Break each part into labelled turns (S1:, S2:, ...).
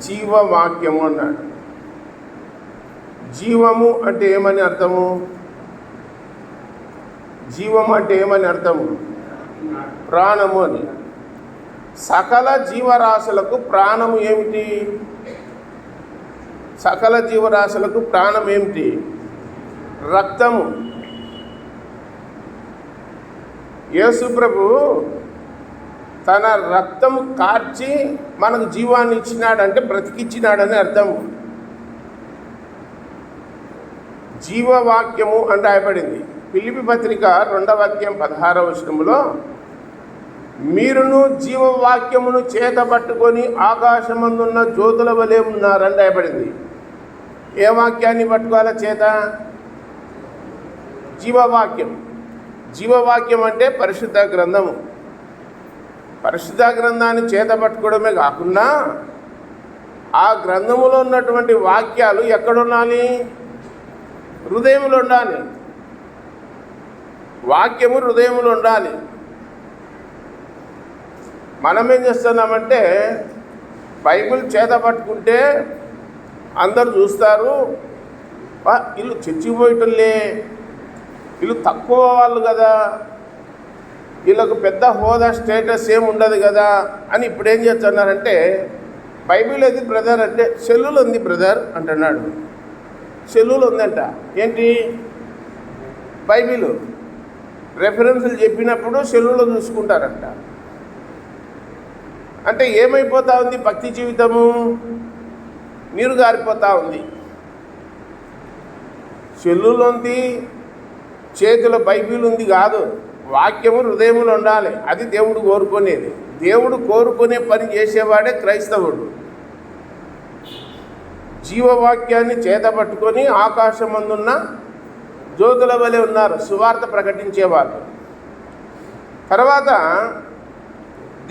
S1: జీవవాక్యము అన్నాడు. జీవము అంటే ఏమని అర్థము? జీవము అంటే ఏమని అర్థము? ప్రాణము అని. సకల జీవరాశులకు ప్రాణము ఏమిటి? సకల జీవరాశులకు ప్రాణం ఏమిటి? రక్తము. యేసు ప్రభు తన రక్తము కార్చి మనకు జీవాన్ని ఇచ్చినాడంటే బ్రతికిచ్చినాడని అర్థము. జీవవాక్యము అంటే రాయబడింది. ఫిలిప్పీ పత్రిక 2వ అధ్యాయం 16వ వచనములో మీరును జీవవాక్యమును చేతబట్టుకొని ఆకాశమందున్న జ్యోతుల వలె ఉన్నారని రాయబడింది. ఏ వాక్యాన్ని పట్టుకోవాలా చేత? జీవవాక్యం. జీవవాక్యం అంటే పరిశుద్ధ గ్రంథము. పరిశుద్ధ గ్రంథాన్ని చేతపట్టుకోవడమే కాకుండా ఆ గ్రంథములో ఉన్నటువంటి వాక్యాలు ఎక్కడుండాలి? హృదయంలో ఉండాలి. వాక్యము హృదయంలో ఉండాలి. మనం ఏం చేస్తున్నామంటే బైబిల్ చేతపట్టుకుంటే అందరు చూస్తారు, వీళ్ళు చచ్చిపోయేటోళ్ళే, వీళ్ళు తక్కువ వాళ్ళు కదా, వీళ్ళకు పెద్ద హోదా స్టేటస్ ఏమి ఉండదు కదా అని ఇప్పుడు ఏం చేస్తున్నారంటే బైబిల్ ఏది బ్రదర్ అంటే సెల్లులు ఉంది బ్రదర్ అంటున్నాడు. సెల్లులు ఉందంట. ఏంటి? బైబిల్ రెఫరెన్సులు చెప్పినప్పుడు సెల్లులో చూసుకుంటారంట. అంటే ఏమైపోతా ఉంది? భక్తి జీవితము నీరు గారిపోతూ ఉంది. సెల్లులో ఉంది, చేతిలో బైబిల్ ఉంది కాదు, వాక్యము హృదయములో ఉండాలి. అది దేవుడు కోరుకునేది. దేవుడు కోరుకునే పని చేసేవాడే క్రైస్తవుడు. జీవవాక్యాన్ని చేతపట్టుకొని ఆకాశమందున్న జ్యోతుల వలె ఉన్నారు సువార్త ప్రకటించేవాళ్ళు. తర్వాత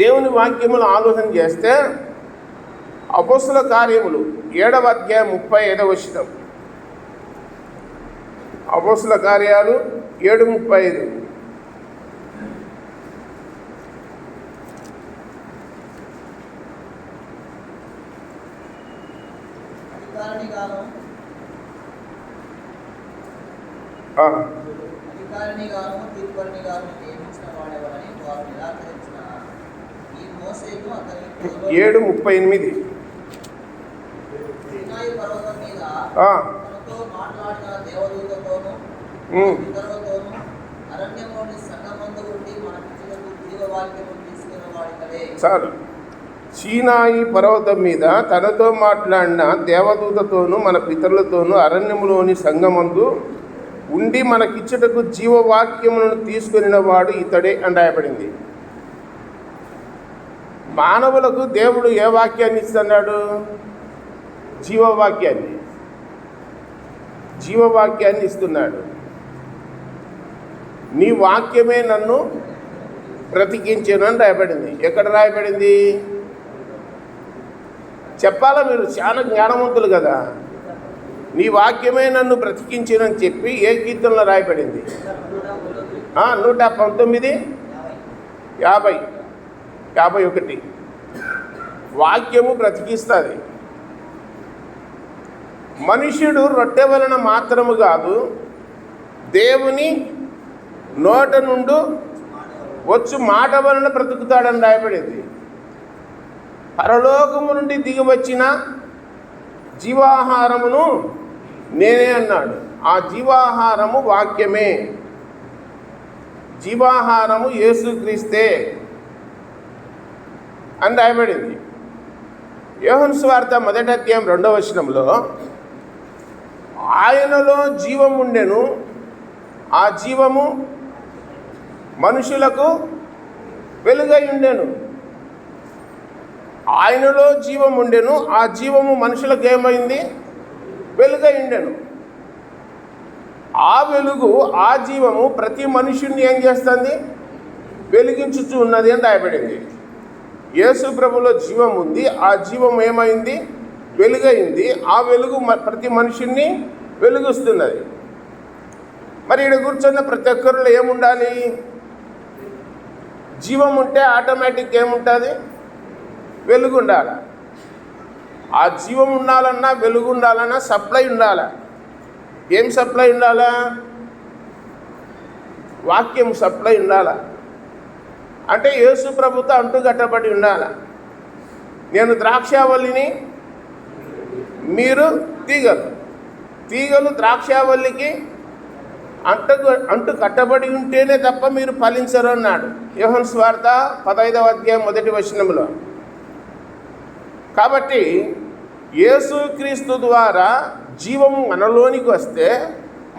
S1: దేవుని వాక్యములు ఆలోచన చేస్తే అపోస్తుల కార్యములు 7వ అధ్యాయం 35వ వచనం. అపోస్తుల కార్యాలు 7:35.
S2: అధికారినిగాను తీర్పరినిగాను నియమించిన వాడెవరని వారు నిరాకరించిన ఈ మోసేను అతని
S1: 7:38.
S2: సీనాయి పర్వతం మీద తనతో మాట్లాడిన దేవదూతతోనూ ఇతరులతోనూ అరణ్యంలోని సంగమందు ఉండి మన పితరులకు జీవవాక్యము తీసుకున్న వాడికడే.
S1: చాలు. సీనాయి పర్వతం మీద తనతో మాట్లాడిన దేవదూతతోనూ మన పితరులతోనూ అరణ్యములోని సంగమందు ఉండి మనకిచ్చుటకు జీవవాక్యములను తీసుకుని వాడు ఇతడే అని రాయబడింది. మానవులకు దేవుడు ఏ వాక్యాన్ని ఇస్తున్నాడు? జీవవాక్యాన్ని. జీవవాక్యాన్ని ఇస్తున్నాడు. నీ వాక్యమే నన్ను బ్రతికించెను అని రాయబడింది. ఎక్కడ రాయబడింది? చెప్పాలా? మీరు చాలా జ్ఞానవంతులు కదా. నీ వాక్యమే నన్ను బ్రతికించునని చెప్పి ఏ కీర్తనలో రాయబడింది? 119, 50, 51. వాక్యము బ్రతికిస్తుంది. మనుష్యుడు రొట్టె వలన మాత్రము కాదు, దేవుని నోట నుండి వచ్చు మాట వలన బ్రతుకుతాడని రాయబడింది. పరలోకము నుండి దిగి వచ్చిన జీవాహారమును నేనే అన్నాడు. ఆ జీవాహారము వాక్యమే. జీవాహారము యేసుక్రీస్తే అని రాయబడింది. యోహాను సువార్త 1వ అధ్యాయం 2వ వచనంలో ఆయనలో జీవం ఉండెను, ఆ జీవము మనుషులకు వెలుగై ఉండెను. ఆయనలో జీవం ఉండెను, ఆ జీవము మనుషులకు ఏమైంది? వెలుగై ఉండెను. ఆ వెలుగు, ఆ జీవము ప్రతి మనుషుని ఏం చేస్తుంది? వెలిగించుచు ఉన్నది అని రాయబడింది. యేసు ప్రభులో జీవం ఉంది, ఆ జీవం ఏమైంది? వెలుగైంది. ఆ వెలుగు ప్రతి మనుషుని వెలుగుస్తున్నది. మరి ఇక్కడ కూర్చున్న ప్రతి ఒక్కరిలో ఏముండాలి? జీవం ఉంటే ఆటోమేటిక్ ఏముంటుంది? వెలుగు ఉండాలి. ఆ జీవం ఉండాలన్నా, వెలుగు ఉండాలన్నా సప్లై ఉండాలా. ఏం సప్లై ఉండాలా? వాక్యం సప్లై ఉండాలా. అంటే యేసు ప్రభుతో అంటుకట్టబడి ఉండాలా. నేను ద్రాక్షావల్లిని, మీరు తీగలు. తీగలు ద్రాక్షావల్లికి అంటు కట్టబడి ఉంటేనే తప్ప మీరు ఫలించరు అన్నాడు యోహాను సువార్త 15వ అధ్యాయం 1వ వచనంలో. కాబట్టి యేసుక్రీస్తు ద్వారా జీవము మనలోనికి వస్తే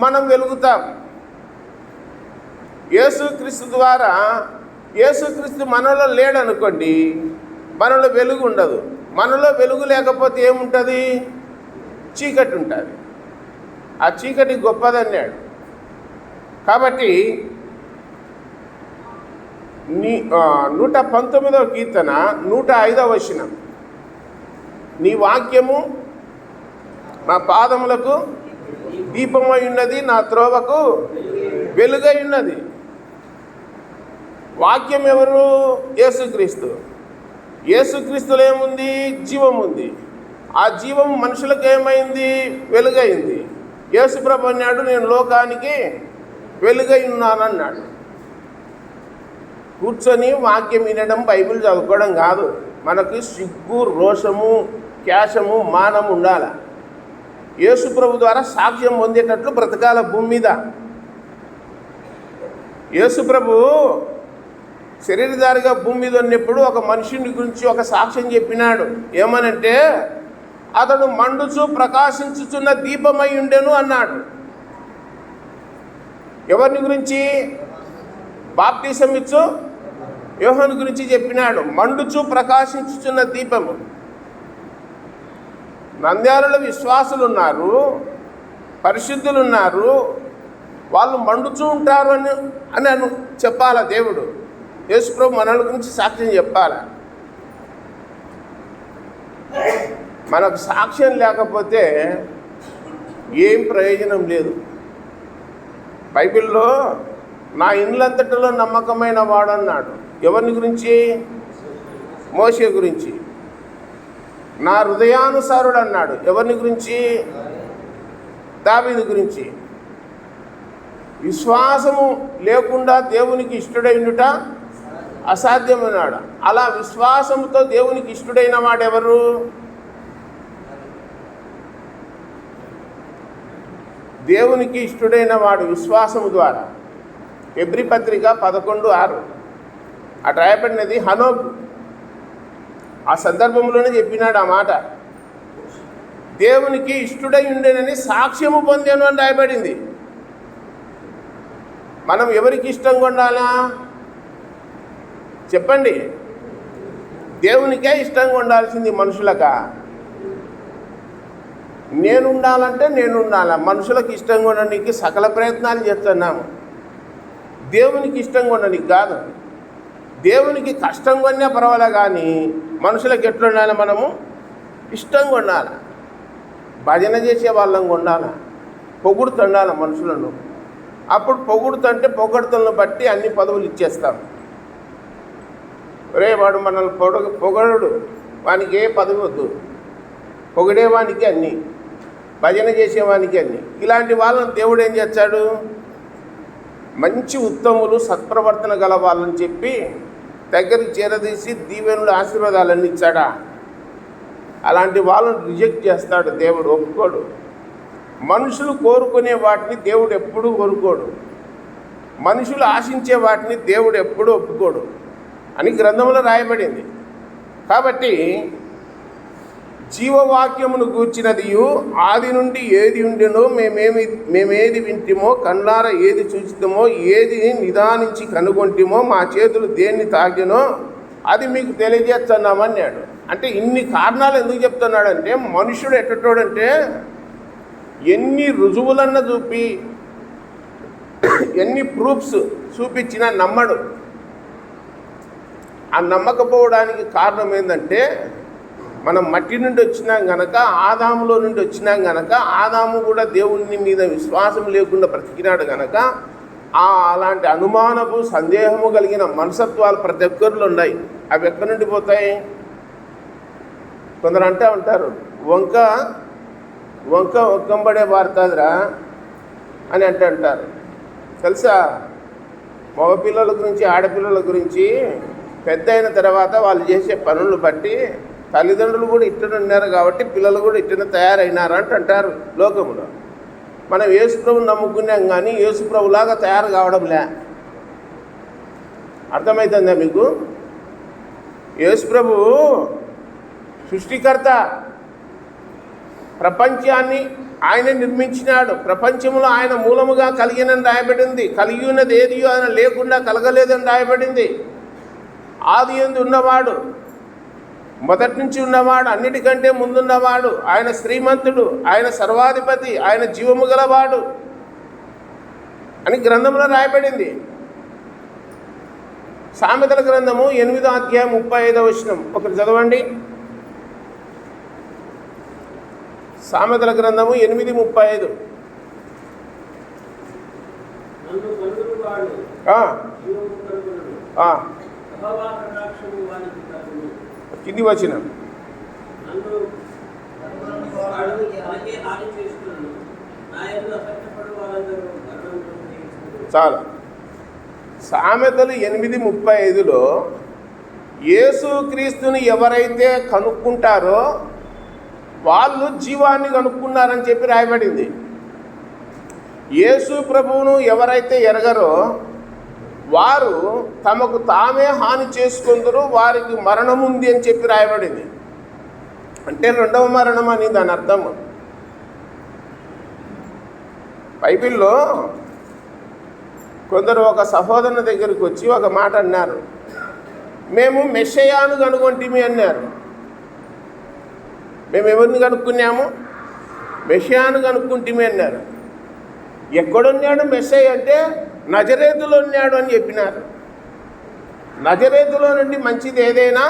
S1: మనం వెలుగుతాం. యేసుక్రీస్తు ద్వారా, యేసుక్రీస్తు మనలో లేడనుకోండి, మనలో వెలుగు ఉండదు. మనలో వెలుగు లేకపోతే ఏముంటుంది? చీకటి ఉంటుంది. ఆ చీకటి గొప్పదన్నాడు. కాబట్టి 119వ కీర్తన 105వ వచనం, నీ వాక్యము నా పాదములకు దీపమై ఉన్నది, నా త్రోవకు వెలుగై ఉన్నది. వాక్యం ఎవరు? యేసుక్రీస్తు. యేసుక్రీస్తులో ఏముంది? జీవం ఉంది. ఆ జీవం మనుషులకు ఏమైంది? వెలుగైంది. యేసుప్రభు అన్నాడు, నేను లోకానికి వెలుగై ఉన్నానన్నాడు. కూర్చొని వాక్యం వినడం, బైబిల్ చదువుకోవడం కాదు. మనకి సిగ్గు, రోషము, క్యాషము, మానము ఉండాలి. యేసుప్రభు ద్వారా సాక్ష్యం పొందేటట్లు బ్రతకాల భూమి మీద. యేసుప్రభు శరీరధారిగా భూమి మీద ఉన్నప్పుడు ఒక మనుషుని గురించి ఒక సాక్ష్యం చెప్పినాడు. ఏమనంటే, అతడు మండుచు ప్రకాశించుచున్న దీపమై ఉండెను అన్నాడు. ఎవరిని గురించి? బాప్టిజం ఇచ్చు యోహాను గురించి చెప్పినాడు. మండుచు ప్రకాశించుచున్న దీపము. నంద్యాలలో విశ్వాసులు ఉన్నారు, పరిశుద్ధులు ఉన్నారు, వాళ్ళు మండుచూ ఉంటారు అని చెప్పాలా దేవుడు. యేసుప్రభు మనల గురించి సాక్ష్యం చెప్పాలా. మనకు సాక్ష్యం లేకపోతే ఏం ప్రయోజనం లేదు. బైబిల్లో నా ఇండ్లంతటిలో నమ్మకమైన వాడు అన్నాడు. ఎవరిని గురించి? మోషే గురించి. నా హృదయానుసారుడు అన్నాడు. ఎవరిని గురించి? దావీదు గురించి. విశ్వాసము లేకుండా దేవునికి ఇష్టడైనట అసాధ్యమన్నాడు. అలా విశ్వాసంతో దేవునికి ఇష్టడైన వాడెవరు? దేవునికి ఇష్టడైన వాడు విశ్వాసము ద్వారా. ఎబ్రీ పత్రిక 11:6 అటు రాయబడినది. హనోకు ఆ సందర్భంలోనే చెప్పినాడు ఆ మాట. దేవునికి ఇష్టడై ఉండేనని సాక్ష్యము పొందాను అని రాయబడింది. మనం ఎవరికి ఇష్టంగా ఉండాలా చెప్పండి? దేవునికే ఇష్టంగా ఉండాల్సింది, మనుషులకా? నేను ఉండాలంటే నేను ఉండాలా. మనుషులకు ఇష్టంగా ఉండడానికి సకల ప్రయత్నాలు చేస్తున్నాము. దేవునికి ఇష్టంగా ఉండడానికి కాదు. దేవునికి కష్టంగా ఉన్నా పర్వాలే, కానీ మనుషులకు ఎట్లా ఉండాలి? మనము ఇష్టంగా ఉండాలి, భజన చేసే వాళ్ళంగా ఉండాలి, పొగుడుతుండాలి మనుషులను. అప్పుడు పొగుడుతుంటే పొగడుతులను బట్టి అన్ని పదవులు ఇచ్చేస్తాం. రే వాడు మనల్ని పొగడు, వానికి ఏ పదవి వద్దు, పొగిడేవానికి అన్నీ, భజన చేసేవానికి అన్నీ. ఇలాంటి వాళ్ళని దేవుడు ఏం చేస్తాడు? మంచి ఉత్తములు, సత్ప్రవర్తన గల వాళ్ళని చెప్పి దగ్గరికి చేరదీసి దీవెనలు, ఆశీర్వాదాలన్నీ ఇచ్చాడా? అలాంటి వాళ్ళని రిజెక్ట్ చేస్తాడు దేవుడు, ఒప్పుకోడు. మనుషులు కోరుకునే వాటిని దేవుడు ఎప్పుడూ కోరుకోడు. మనుషులు ఆశించే వాటిని దేవుడు ఎప్పుడూ ఒప్పుకోడు అని గ్రంథంలో రాయబడింది. కాబట్టి జీవవాక్యమును గూర్చినదియు ఆది నుండి ఏది ఉండెనో, మేమేది వింటిమో, కళ్ళార ఏది చూచితమో, ఏది నిదానించి కనుగొంటిమో, మా చేతులు దేన్ని తాగినో అది మీకు తెలియజేస్తున్నామన్నాడు. అంటే ఇన్ని కారణాలు ఎందుకు చెప్తున్నాడంటే, మనుషుడు ఎట్టటోడంటే ఎన్ని రుజువులన్నా చూపి, ఎన్ని ప్రూఫ్స్ చూపించినా నమ్మడు. ఆ నమ్మకపోవడానికి కారణం ఏంటంటే, మనం మట్టి నుండి వచ్చినాం గనక, ఆదాములో నుండి వచ్చినాం గనక, ఆదాము కూడా దేవుని మీద విశ్వాసం లేకుండా బ్రతికినాడు గనక, అలాంటి అనుమానము, సందేహము కలిగిన మనసత్వాలు ప్రతి ఒక్కరిలో ఉన్నాయి. అవి ఎక్కడి నుండి పోతాయి? కొందరు అంటూ ఉంటారు, వంక ఒక్కంబడే పారుతుందిరా అని అంటారు. తెలుసా, మగపిల్లల గురించి ఆడపిల్లల గురించి పెద్ద అయిన తర్వాత వాళ్ళు చేసే పనులు బట్టి తల్లిదండ్రులు కూడా ఇట్టనే ఉన్నారు కాబట్టి పిల్లలు కూడా ఇట్టనే తయారైనారు అంటారు లోకంలో. మనం యేసుప్రభుని నమ్ముకున్నాం కానీ యేసుప్రభులాగా తయారు కావడంలే. అర్థమవుతుందా మీకు? యేసుప్రభు సృష్టికర్త, ప్రపంచాన్ని ఆయన నిర్మించినాడు, ప్రపంచంలో ఆయన మూలముగా కలిగినని రాయబడింది. కలిగి ఉన్నది ఏదియో ఆయన లేకుండా కలగలేదని రాయబడింది. ఆది యందు ఉన్నవాడు, మొదటి నుంచి ఉన్నవాడు, అన్నిటికంటే ముందున్నవాడు, ఆయన శ్రీమంతుడు, ఆయన సర్వాధిపతి, ఆయన జీవము గలవాడు అని గ్రంథంలో రాయబడింది. సామెతల గ్రంథము 8వ అధ్యాయం 35వ వచనం ఒకటి చదవండి. సామెతల గ్రంథము 8:35. కింది వచ్చిన చాలు. సామెతలు 8:35లో యేసుక్రీస్తుని ఎవరైతే కనుక్కుంటారో వాళ్ళు జీవాన్ని కనుక్కున్నారని చెప్పి రాయబడింది. యేసు ప్రభువును ఎవరైతే ఎరగరో వారు తమకు తామే హాని చేసుకుందరు, వారికి మరణం ఉంది అని చెప్పి రాయబడింది. అంటే రెండవ మరణం అని దాని అర్థం. బైబిల్లో కొందరు ఒక సహోదరుని దగ్గరికి వచ్చి ఒక మాట అన్నారు, మేము మెస్సయాను కనుగొంటిమి అన్నారు. మేము ఎవరిని కనుక్కున్నాము? మెస్సయాను కనుక్కుంటిమి అన్నారు. ఎక్కడున్నాడు మెస్సయ్య అంటే నజరేతులో ఉన్నాడు అని చెప్పినారు. నజరేతులో నుండి మంచిది ఏదైనా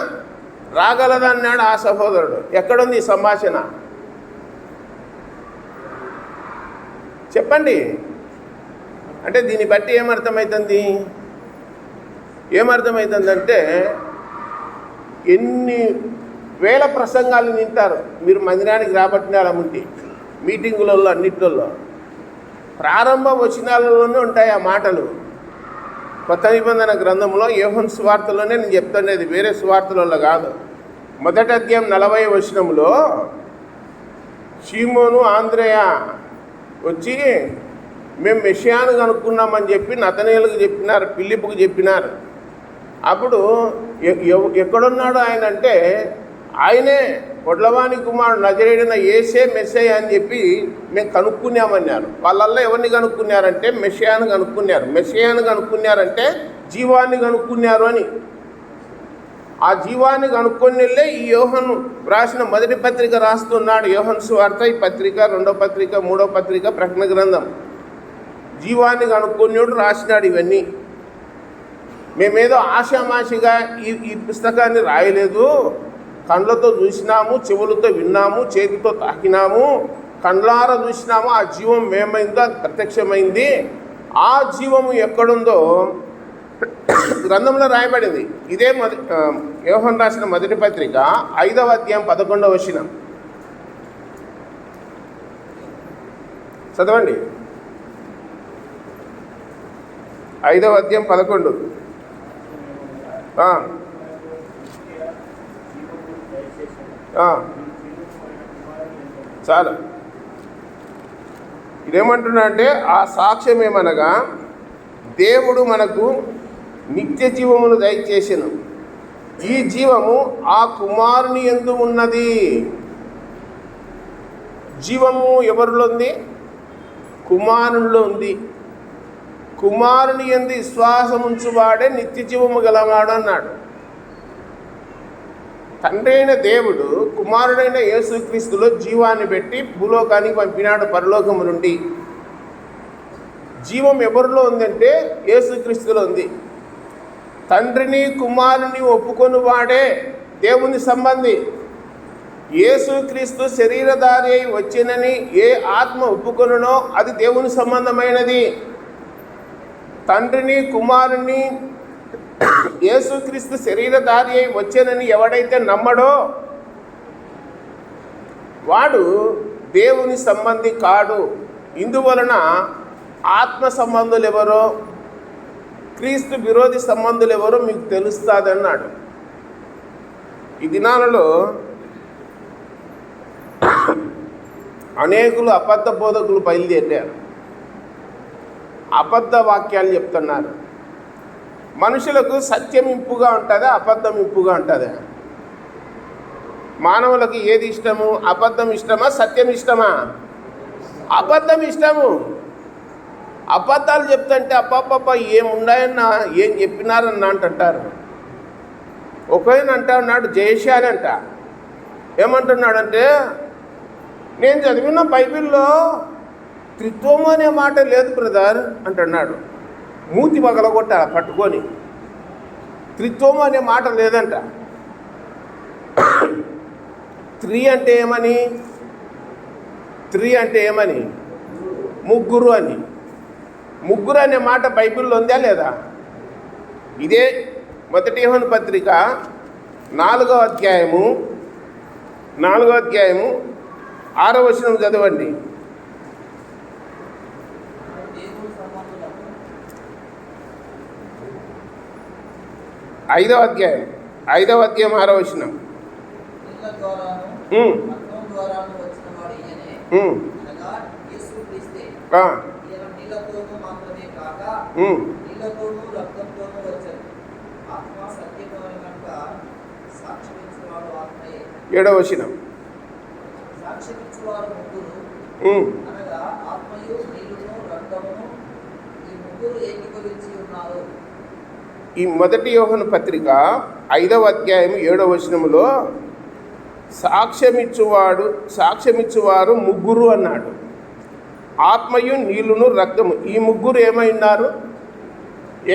S1: రాగలదన్నాడు ఆ సహోదరుడు. ఎక్కడుంది ఈ సంభాషణ చెప్పండి. అంటే దీన్ని బట్టి ఏమర్థమవుతుందంటే ఎన్ని వేల ప్రసంగాలు వింటారు మీరు మందిరానికి రాబట్టినాలముంటి మీటింగులలో అన్నిట్లలో ప్రారంభ వచనాలలోనే ఉంటాయి ఆ మాటలు. కొత్త నిబంధన గ్రంథంలో యోహాను సువార్తలోనే నేను చెప్తానేది, వేరే సువార్తలలో కాదు. మొదటి అధ్యాయం 40వ వచనంలో సీమోను ఆంద్రేయ వచ్చి మేము మెస్సియాను కనుక్కున్నామని చెప్పి నతనయేలుకు చెప్పినారు, ఫిలిప్పుకు చెప్పినారు. అప్పుడు ఎక్కడున్నాడు ఆయన అంటే ఆయనే వడ్లవాని కుమారుడు నజరేయుడైన యేసే మెస్సయ్య అని చెప్పి మేము కనుక్కున్నామన్నారు. వాళ్ళల్లో ఎవరిని కనుక్కున్నారంటే మెస్సయాను కనుక్కున్నారు. మెస్సయాను కనుక్కున్నారంటే జీవాన్ని కనుక్కున్నారు అని. ఆ జీవాన్ని కనుక్కొని వెళ్ళే ఈ యోహాను రాసిన మొదటి పత్రిక రాస్తున్నాడు. యోహాను సువార్త, ఈ పత్రిక, 2వ పత్రిక, 3వ పత్రిక, ప్రకటన గ్రంథం. జీవాన్ని కనుక్కొనివాడు రాసినాడు ఇవన్నీ. మేమేదో ఆషామాషిగా ఈ పుస్తకాన్ని రాయలేదు. కళ్ళతో చూసినాము, చెవులతో విన్నాము, చేతితో తాకినాము, కండ్లార చూసినాము. ఆ జీవం ఏమైందో అది ప్రత్యక్షమైంది. ఆ జీవము ఎక్కడుందో గ్రంథంలో రాయబడింది. ఇదే యోహాను రాసిన మొదటి పత్రిక 5వ అధ్యాయం 11వ వచనం చదవండి. 5వ అధ్యాయం 11. చాలా ఇదేమంటున్నా అంటే ఆ సాక్ష్యం ఏమనగా దేవుడు మనకు నిత్య జీవమును దయచేసెను. ఈ జీవము ఆ కుమారుని యందు ఉన్నది. జీవము ఎవరిలో ఉంది? కుమారునిలో ఉంది. కుమారుని యందు విశ్వాసం ఉంచువాడే నిత్య జీవము గలవాడు అన్నాడు. తండ్రి అయిన దేవుడు కుమారుడైన యేసుక్రీస్తులో జీవాన్ని పెట్టి భూలోకానికి పంపినాడు పరలోకము నుండి. జీవం ఎవరిలో ఉందంటే యేసుక్రీస్తులో ఉంది. తండ్రిని కుమారుని ఒప్పుకొని వాడే దేవుని సంబంధి. యేసుక్రీస్తు శరీరధారి అయి వచ్చినని ఏ ఆత్మ ఒప్పుకొనునో అది దేవుని సంబంధమైనది. తండ్రిని కుమారుని యేసుక్రీస్తు శరీరధారి అయి వచ్చానని ఎవడైతే నమ్మడో వాడు దేవుని సంబంధి కాడు. ఇందువలన ఆత్మ సంబంధులు ఎవరో, క్రీస్తు విరోధి సంబంధులు ఎవరో మీకు తెలుస్తుంది అన్నాడు. ఈ దినాలలో అనేకులు అబద్ధ బోధకులు బయలుదేరారు, అబద్ధ వాక్యాలు చెప్తున్నారు. మనుషులకు సత్యం ఇంపుగా ఉంటుందా, అబద్ధం ఇంపుగా ఉంటుందా? మానవులకు ఏది ఇష్టము? అబద్ధం ఇష్టమా, సత్యం ఇష్టమా? అబద్ధం ఇష్టము. అబద్ధాలు చెప్తుంటే అబ్బాబ్బా ఏముండాయన్నా, ఏం చెప్పినారన్నా అంటారు. ఒకఆయన అంటున్నాడు, జయశాలి అంట, ఏమంటున్నాడంటే, నేను చదివిన బైబిల్లో త్రిత్వము అనే మాట లేదు బ్రదర్ అంటున్నాడు. మూతి పగలగొట్టాలి పట్టుకొని. త్రిత్వము అనే మాట లేదంట. త్రీ అంటే ఏమని? ముగ్గురు అని. ముగ్గురు అనే మాట బైబిల్లో ఉందా లేదా? ఇదే మొదటి యోహాను పత్రిక 4వ అధ్యాయము 6వ వచనం చదవండి.
S2: దేవుని సంబంధులకు
S1: 5వ అధ్యాయం 6వ వచనం.
S2: నీళ్ళ ద్వారాను రక్తం ద్వారాను వచ్చిన వాడు ఈయనే, అనగా యేసుక్రీస్తే. ఈయన నీళ్ళతోనూ మాత్రమే కాక నీళ్ళతోనూ రక్తంతోనూ వచ్చాడు. ఆత్మ సత్యము కనుక సాక్ష్యమిచ్చువాడు ఆత్మయే.
S1: 7వ వచనం.
S2: సాక్ష్యమిచ్చువారు ముగ్గురు, అనగా ఆత్మయు నీళ్ళును రక్తమును, ఈ ముగ్గురు ఏకీభవించి ఉన్నారు.
S1: ఈ మొదటి యోహాను పత్రిక 5వ అధ్యాయం 7వ వచనములో సాక్ష్యమిచ్చువారు ముగ్గురు అన్నాడు. ఆత్మయు నీళ్ళును రక్తము, ఈ ముగ్గురు ఏమైనారు?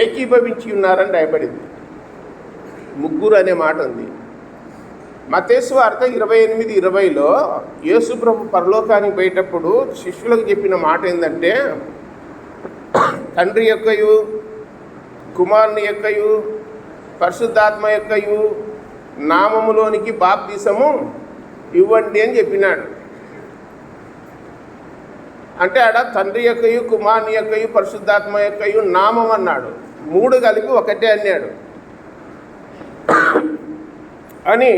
S1: ఏకీభవించి ఉన్నారని రాయబడింది. ముగ్గురు అనే మాట ఉంది. మత్తయి సువార్త 28:20లో యేసు ప్రభు పరలోకానికి పోయేటప్పుడు శిష్యులకు చెప్పిన మాట ఏంటంటే, తండ్రి యొక్కయు కుమారుని యొక్కయు పరిశుద్ధాత్మ యొక్కయు నామములోనికి బాప్తిసము ఇవ్వండి అని చెప్పినాడు. అంటే ఆడ తండ్రి యొక్కయు కుమారుని యొక్కయు పరిశుద్ధాత్మ యొక్కయు నామం అన్నాడు. 3 కలిపి ఒకటే అన్నాడు అని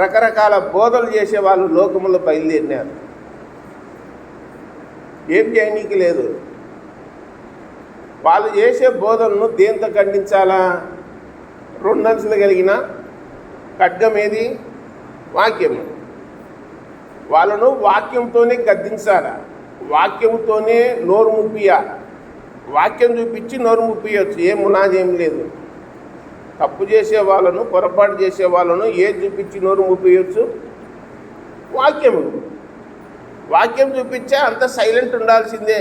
S1: రకరకాల బోధలు చేసే వాళ్ళు లోకములో బయలుదేరినారు. ఏం చేయనీకి లేదు. వాళ్ళు చేసే బోధనను దేంతో ఖండించాలా? 2 అంచులు కలిగిన ఖడ్గం ఏది? వాక్యము. వాళ్ళను వాక్యంతోనే గద్దించాలి, వాక్యంతోనే నోరు ముప్పియాలి. వాక్యం చూపించి నోరు ముప్పియచ్చు, ఏం మునాదేం లేదు. తప్పు చేసే వాళ్ళను, పొరపాటు చేసే వాళ్ళను ఏది చూపించి నోరు ముప్పియచ్చు? వాక్యము. వాక్యం చూపించే అంత సైలెంట్ ఉండాల్సిందే.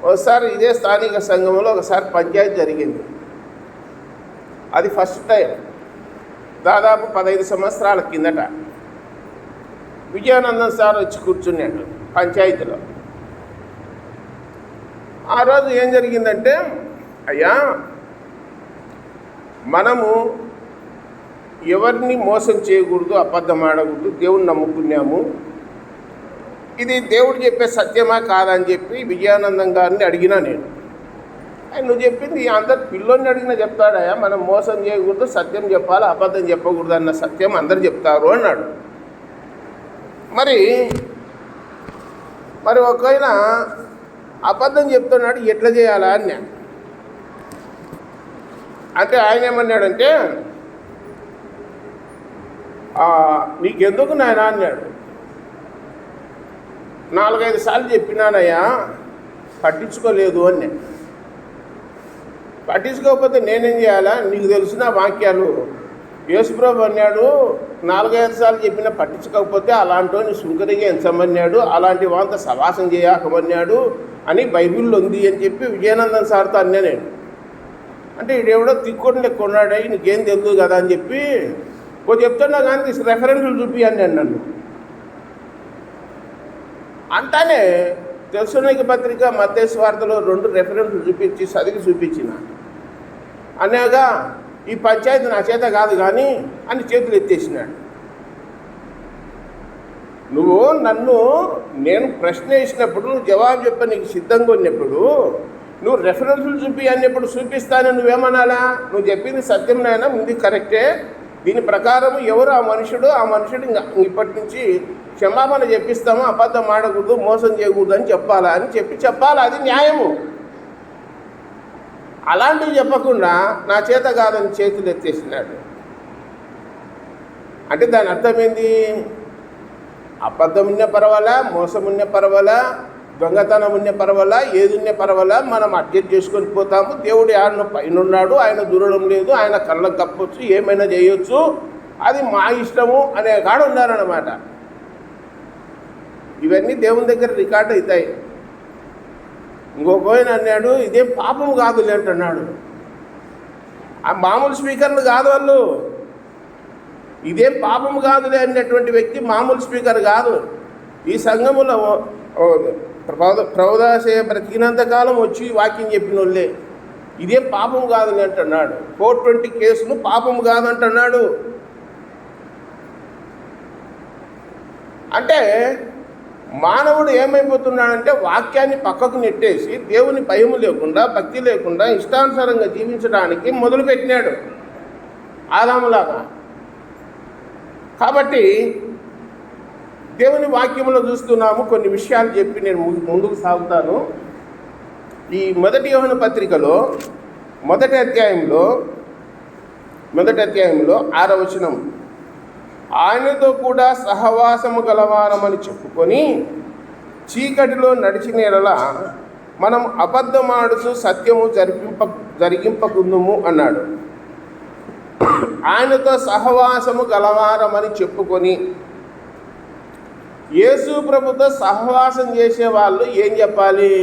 S1: ఒకసారి ఇదే స్థానిక సంఘంలో ఒకసారి పంచాయతీ జరిగింది. అది ఫస్ట్ టైం, దాదాపు 15 సంవత్సరాల కిందట. విజయానందన్ సార్ వచ్చి కూర్చున్నాడు పంచాయతీలో. ఆ రోజు ఏం జరిగిందంటే, అయ్యా మనము ఎవరిని మోసం చేయకూడదు, అబద్ధం ఆడకూడదు, దేవుని నమ్ముకున్నాము, ఇది దేవుడు చెప్పే సత్యమా కాదని చెప్పి విజయానందం గారిని అడిగినా నేను. నువ్వు చెప్పింది అందరు పిల్లోని అడిగినా చెప్తాడయా, మనం మోసం చేయకూడదు, సత్యం చెప్పాలి, అబద్ధం చెప్పకూడదు అన్న సత్యం అందరు చెప్తారు అన్నాడు. మరి ఒకైన అబద్ధం చెప్తున్నాడు, ఎట్లా చేయాలా అని. అంటే ఆయన ఏమన్నాడంటే, నీకెందుకు నాయన అన్నాడు. 4-5 సార్లు చెప్పినానయ్యా, పట్టించుకోలేదు అని. పట్టించుకోకపోతే నేనేం చేయాలా? నీకు తెలిసిన వాక్యాలు యేసుప్రభు అన్నాడు, 4-5 సార్లు చెప్పినా పట్టించుకోకపోతే అలాంటి సుంకరిగా ఎంచమన్నాడు, అలాంటి వాళ్ళ సవాసం చేయకమన్నాడు అని బైబిల్లో ఉంది అని చెప్పి విజయానందన్ సార్తో అన్నా నేను. అంటే ఈడెవడో తిక్కోటి లెక్క ఉన్నాడు, నీకేం తెలియదు కదా అని చెప్పి చెప్తున్నా కానీ రెఫరెన్స్లు చూపి అని నన్ను అంటానే. తెలుసునైక పత్రిక మత్తయి సువార్తలో 2 రెఫరెన్స్లు చూపించి చదివి చూపించిన అనేగా ఈ పంచాయతీ నా చేత కాదు కానీ అని చేతులు ఎత్తేసినాడు. నువ్వు నేను ప్రశ్న వేసినప్పుడు నువ్వు జవాబు చెప్ప నీకు సిద్ధంగా ఉన్నప్పుడు నువ్వు రెఫరెన్సులు చూపి అన్నప్పుడు చూపిస్తానని నువ్వేమనాలా? నువ్వు చెప్పింది సత్యం నాయన, ఇది కరెక్టే, దీని ప్రకారం ఎవరు ఆ మనుషుడు ఇప్పటి నుంచి క్షమాపణ చెప్పిస్తాము, అబద్ధం ఆడకూడదు, మోసం చేయకూడదు అని చెప్పాలా. అది న్యాయము. అలాంటివి చెప్పకుండా నా చేత కాదని చేతులు ఎత్తేసినాడు అంటే దాని అర్థమైంది, అబద్ధం ఉన్న పర్వాలా, మోసం ఉన్న పర్వాలా, దొంగతనం ఉన్న పర్వాలా, ఏది ఉన్న పర్వాలా మనం అడ్జస్ట్ చేసుకొని పోతాము. దేవుడు ఆయన పైన ఉన్నాడు, ఆయన దూరడం లేదు, ఆయన కళ్ళకు కప్పొచ్చు, ఏమైనా చేయొచ్చు, అది మా ఇష్టము అనే కాడ ఉన్నారన్నమాట. ఇవన్నీ దేవుని దగ్గర రికార్డు అవుతాయి. ఇంకొక ఆయన అన్నాడు, ఇదేం పాపం కాదులే అంటున్నాడు. ఆ మామూలు స్పీకర్లు కాదు వాళ్ళు, ఇదేం పాపం కాదులే అనేటువంటి వ్యక్తి మామూలు స్పీకర్ కాదు. ఈ సంఘములో ప్రవదాశయ బ్రతికినంతకాలం వచ్చి వాక్యం చెప్పిన వాళ్ళే. ఇదేం పాపం కాదులే అంటున్నాడు. 420 కేసులు పాపం కాదంటున్నాడు. అంటే మానవుడు ఏమైపోతున్నాడంటే వాక్యాన్ని పక్కకు నెట్టేసి దేవుని భయం లేకుండా, భక్తి లేకుండా ఇష్టానుసారంగా జీవించడానికి మొదలుపెట్టినాడు ఆదాములాగా. కాబట్టి దేవుని వాక్యంలో చూస్తున్నాము. కొన్ని విషయాలు చెప్పి నేను ముందుకు సాగుతాను. ఈ మొదటి యోహాను పత్రికలో మొదటి అధ్యాయంలో 6వ వచనం, ఆయనతో కూడా సహవాసము గలవారమని చెప్పుకొని చీకటిలో నడిచిన ఎడల మనం అబద్ధమాడుచు సత్యము జరిగింపకుందుము అన్నాడు. ఆయనతో సహవాసము గలవారమని చెప్పుకొని, యేసు ప్రభుతో సహవాసం చేసేవాళ్ళు ఏం చెప్పాలి?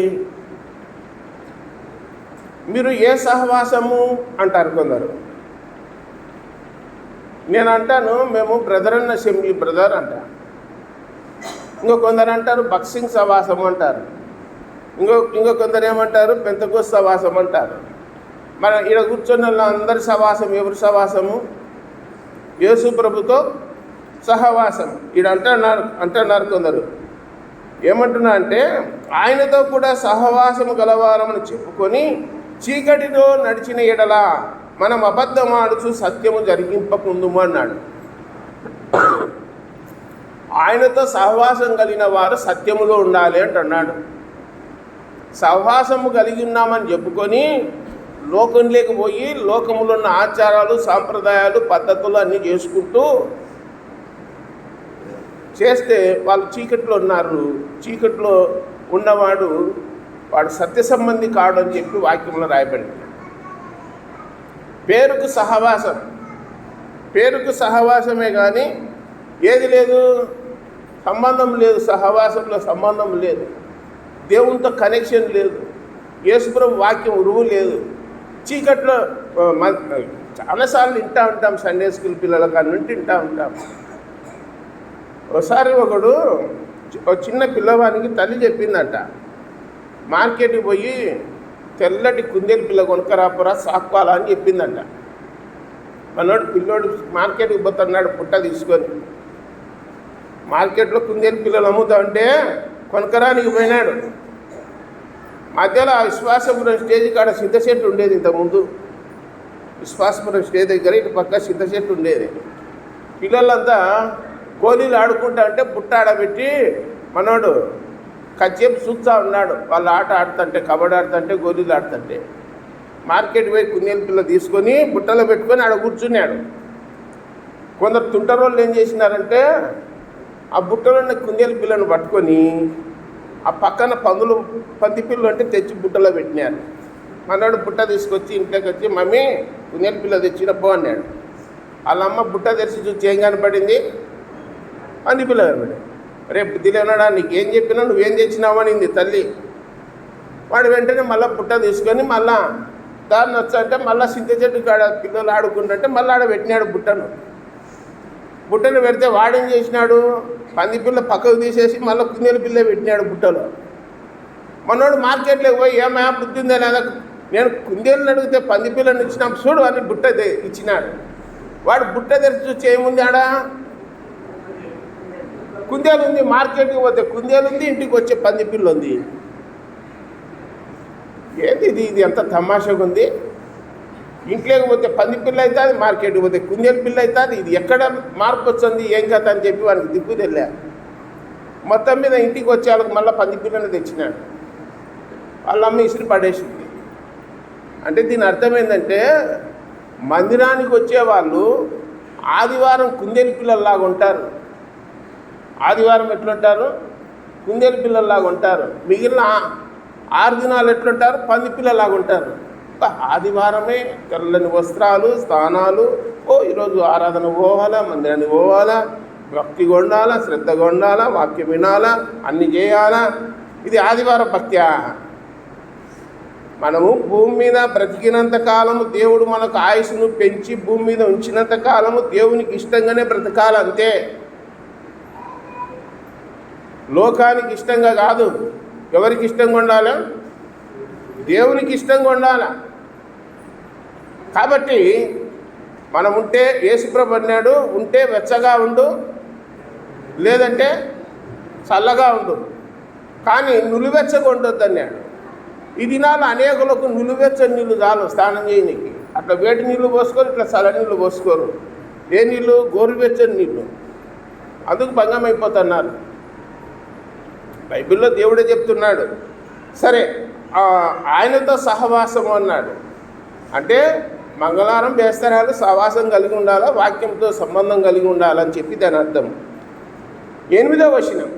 S1: మీరు ఏ సహవాసము అంటారు కొందరు. నేను అంటాను మేము బ్రదర్ అండ్ అసెంబ్లీ బ్రదర్ అంట. కొందరు అంటారు బక్సింగ్ సహవాసం అంటారు. ఇంకో కొందరు ఏమంటారు పెంతకోస్తు సహవాసం అంటారు. మన ఇక్కడ కూర్చొని అందరి సహవాసం ఎవరి సహవాసము? యేసు ప్రభుతో సహవాసం. ఈడ అంటున్నారు కొందరు. ఏమంటున్నా అంటే ఆయనతో కూడా సహవాసము గలవారమని చెప్పుకొని చీకటిలో నడిచిన ఎడల మనం అబద్ధమాడుచు సత్యము జరిగింపకుందుము అన్నాడు. ఆయనతో సహవాసం కలిగిన వారు సత్యములో ఉండాలి అంటున్నాడు. సహవాసము కలిగి ఉన్నామని చెప్పుకొని లోకం లేకపోయి లోకములో ఉన్న ఆచారాలు, సాంప్రదాయాలు, పద్ధతులు అన్నీ చేసుకుంటూ చేస్తే వాళ్ళు చీకట్లో ఉన్నారు. చీకట్లో ఉన్నవాడు వాడు సత్య సంబంధి కాడు అని చెప్పి వాక్యంలో రాయబడింది. పేరుకు సహవాసమే కానీ ఏది లేదు, సంబంధం లేదు. సహవాసంలో సంబంధం లేదు, దేవునితో కనెక్షన్ లేదు, యేసుప్రభు వాక్యం ఉరువు లేదు. చీకట్లో చాలాసార్లు వింటూ ఉంటాం, సండే స్కూల్ పిల్లల కాడ నుండి వింటూ ఉంటాం. ఒకసారి ఒకడు చిన్న పిల్లవానికి తల్లి చెప్పిందట, మార్కెట్కి పోయి తెల్లటి కుందేలు పిల్ల కొనుక్కరాపురా సాక్వాలా అని చెప్పిందంట. పిల్లోడు మార్కెట్కి పోతున్నాడు పుట్ట తీసుకొని. మార్కెట్లో కుందేలు పిల్లలు అమ్ముతా ఉంటే కొనుక్కరానికి పోయినాడు. మధ్యలో ఆ విశ్వాసపురం స్టేజ్ కాడ చింత చెట్టు ఉండేది. ఇంతకుముందు విశ్వాసపురం స్టేజ్ దగ్గర ఇటు పక్క చింత చెట్టు ఉండేది. పిల్లలంతా గోళీలు ఆడుకుంటా అంటే బుట్ట ఆడబెట్టి మనోడు కచ్చేపు చూస్తూ ఉన్నాడు. వాళ్ళు ఆట ఆడుతుంటే, కబడ్డీ ఆడుతుంటే, గోళీలు ఆడుతుంటే. మార్కెట్ పోయి కుందేలు పిల్ల తీసుకొని బుట్టలో పెట్టుకొని ఆడ కూర్చున్నాడు. కొందరు తుంటరోళ్ళు ఏం చేసినారంటే ఆ బుట్టలో ఉన్న కుందేలు పిల్లను పట్టుకొని ఆ పక్కన పంది పిల్లలు అంటే తెచ్చి బుట్టలో పెట్టినారు. మనోడు బుట్ట తీసుకొచ్చి ఇంట్లోకి వచ్చి మమ్మీ కుందేలు పిల్ల తెచ్చినప్పో అన్నాడు. వాళ్ళ అమ్మ బుట్ట తెరిచి చూసి ఏం కనపడింది? పంది పిల్ల కనపడింది. రేపు బుద్ధిలో ఉన్నాడా, నీకేం చెప్పినా నువ్వేం తెచ్చినావు అనింది తల్లి. వాడు వెంటనే మళ్ళీ బుట్ట తీసుకొని మళ్ళా దాన్ని వచ్చాలంటే మళ్ళీ చింత చెట్టు కాడ పిల్లలు ఆడుకుంటుంటే మళ్ళీ ఆడ పెట్టినాడు బుట్టను పెడితే వాడేం చేసినాడు, పంది పిల్ల పక్కకు తీసేసి మళ్ళీ కుందేలు పిల్ల పెట్టినాడు బుట్టలో. మనోడు మార్కెట్లోకి పోయి ఏమా బుద్ధి ఉందా లేదా, నేను కుందేళ్ళని అడిగితే పంది పిల్లని ఇచ్చినా చూడు అని బుట్ట ఇచ్చినాడు. వాడు బుట్ట తెరిచి చూసి ఏముంది ఆడ కుందేలు ఉంది, మార్కెట్కి పోతే కుందేలు ఉంది, ఇంటికి వచ్చే పంది పిల్ల ఉంది. ఏంది ఇది ఎంత తమాషగా ఉంది. ఇంట్లోకి పోతే పంది పిల్ల అవుతుంది, మార్కెట్కి పోతే కుందేలు పిల్ల అవుతుంది. ఇది ఎక్కడ మార్పు వచ్చింది, ఏం కథ అని చెప్పి వానికి దిక్కు తెలియా. మొత్తం మీద ఇంటికి వచ్చే వాళ్ళకి మళ్ళీ పంది పిల్లని తెచ్చినాడు. వాళ్ళ అమ్మ ఇసిరి పడేసింది. అంటే దీని అర్థం ఏంటంటే, మందిరానికి వచ్చేవాళ్ళు ఆదివారం కుందేలు పిల్లల్లాగా ఉంటారు. ఆదివారం ఎట్లుంటారు? కుందేలు పిల్లల్లాగా ఉంటారు. మిగిలిన 6 దినాలు ఎట్లుంటారు? పంది పిల్లలాగా ఉంటారు. ఆదివారమే తెల్లని వస్త్రాలు, స్నానాలు, ఈరోజు ఆరాధన పోవాలా, మందిరానికి పోవాలా, భక్తిగా ఉండాలా, శ్రద్ధగా ఉండాలా, వాక్యం వినాలా, అన్నీ చేయాలా. ఇది ఆదివారం భక్త్యా? మనము భూమి మీద బ్రతికినంత కాలము దేవుడు మనకు ఆయుష్ను పెంచి భూమి మీద ఉంచినంత కాలము దేవునికి ఇష్టంగానే బ్రతకాలి, అంతే. లోకానికి ఇష్టంగా కాదు. ఎవరికి ఇష్టంగా ఉండాలి? దేవునికి ఇష్టంగా ఉండాలి. కాబట్టి మనం ఉంటే యేసుప్రభు అన్నాడు, ఉంటే వెచ్చగా ఉండు, లేదంటే చల్లగా ఉండు, కానీ నులివెచ్చగా ఉండొద్దు అన్నాడు. ఈ దినాలు అనేకులకు నులివెచ్చని నీళ్ళు చాలు స్నానం చేయడానికి. అట్లా వేడి నీళ్ళు పోసుకోరు, ఇట్లా చల్ల నీళ్ళు పోసుకోరు. ఏ నీళ్ళు? గోరువెచ్చని నీళ్ళు. అందుకు భంగం అయిపోతున్నారు. బైబిల్లో దేవుడే చెప్తున్నాడు. సరే, ఆయనతో సహవాసం అన్నాడు. అంటే మంగళవారం బేస్తరాలు సహవాసం కలిగి ఉండాలా, వాక్యంతో సంబంధం కలిగి ఉండాలని చెప్పి దాని అర్థం. 8వ వచనం,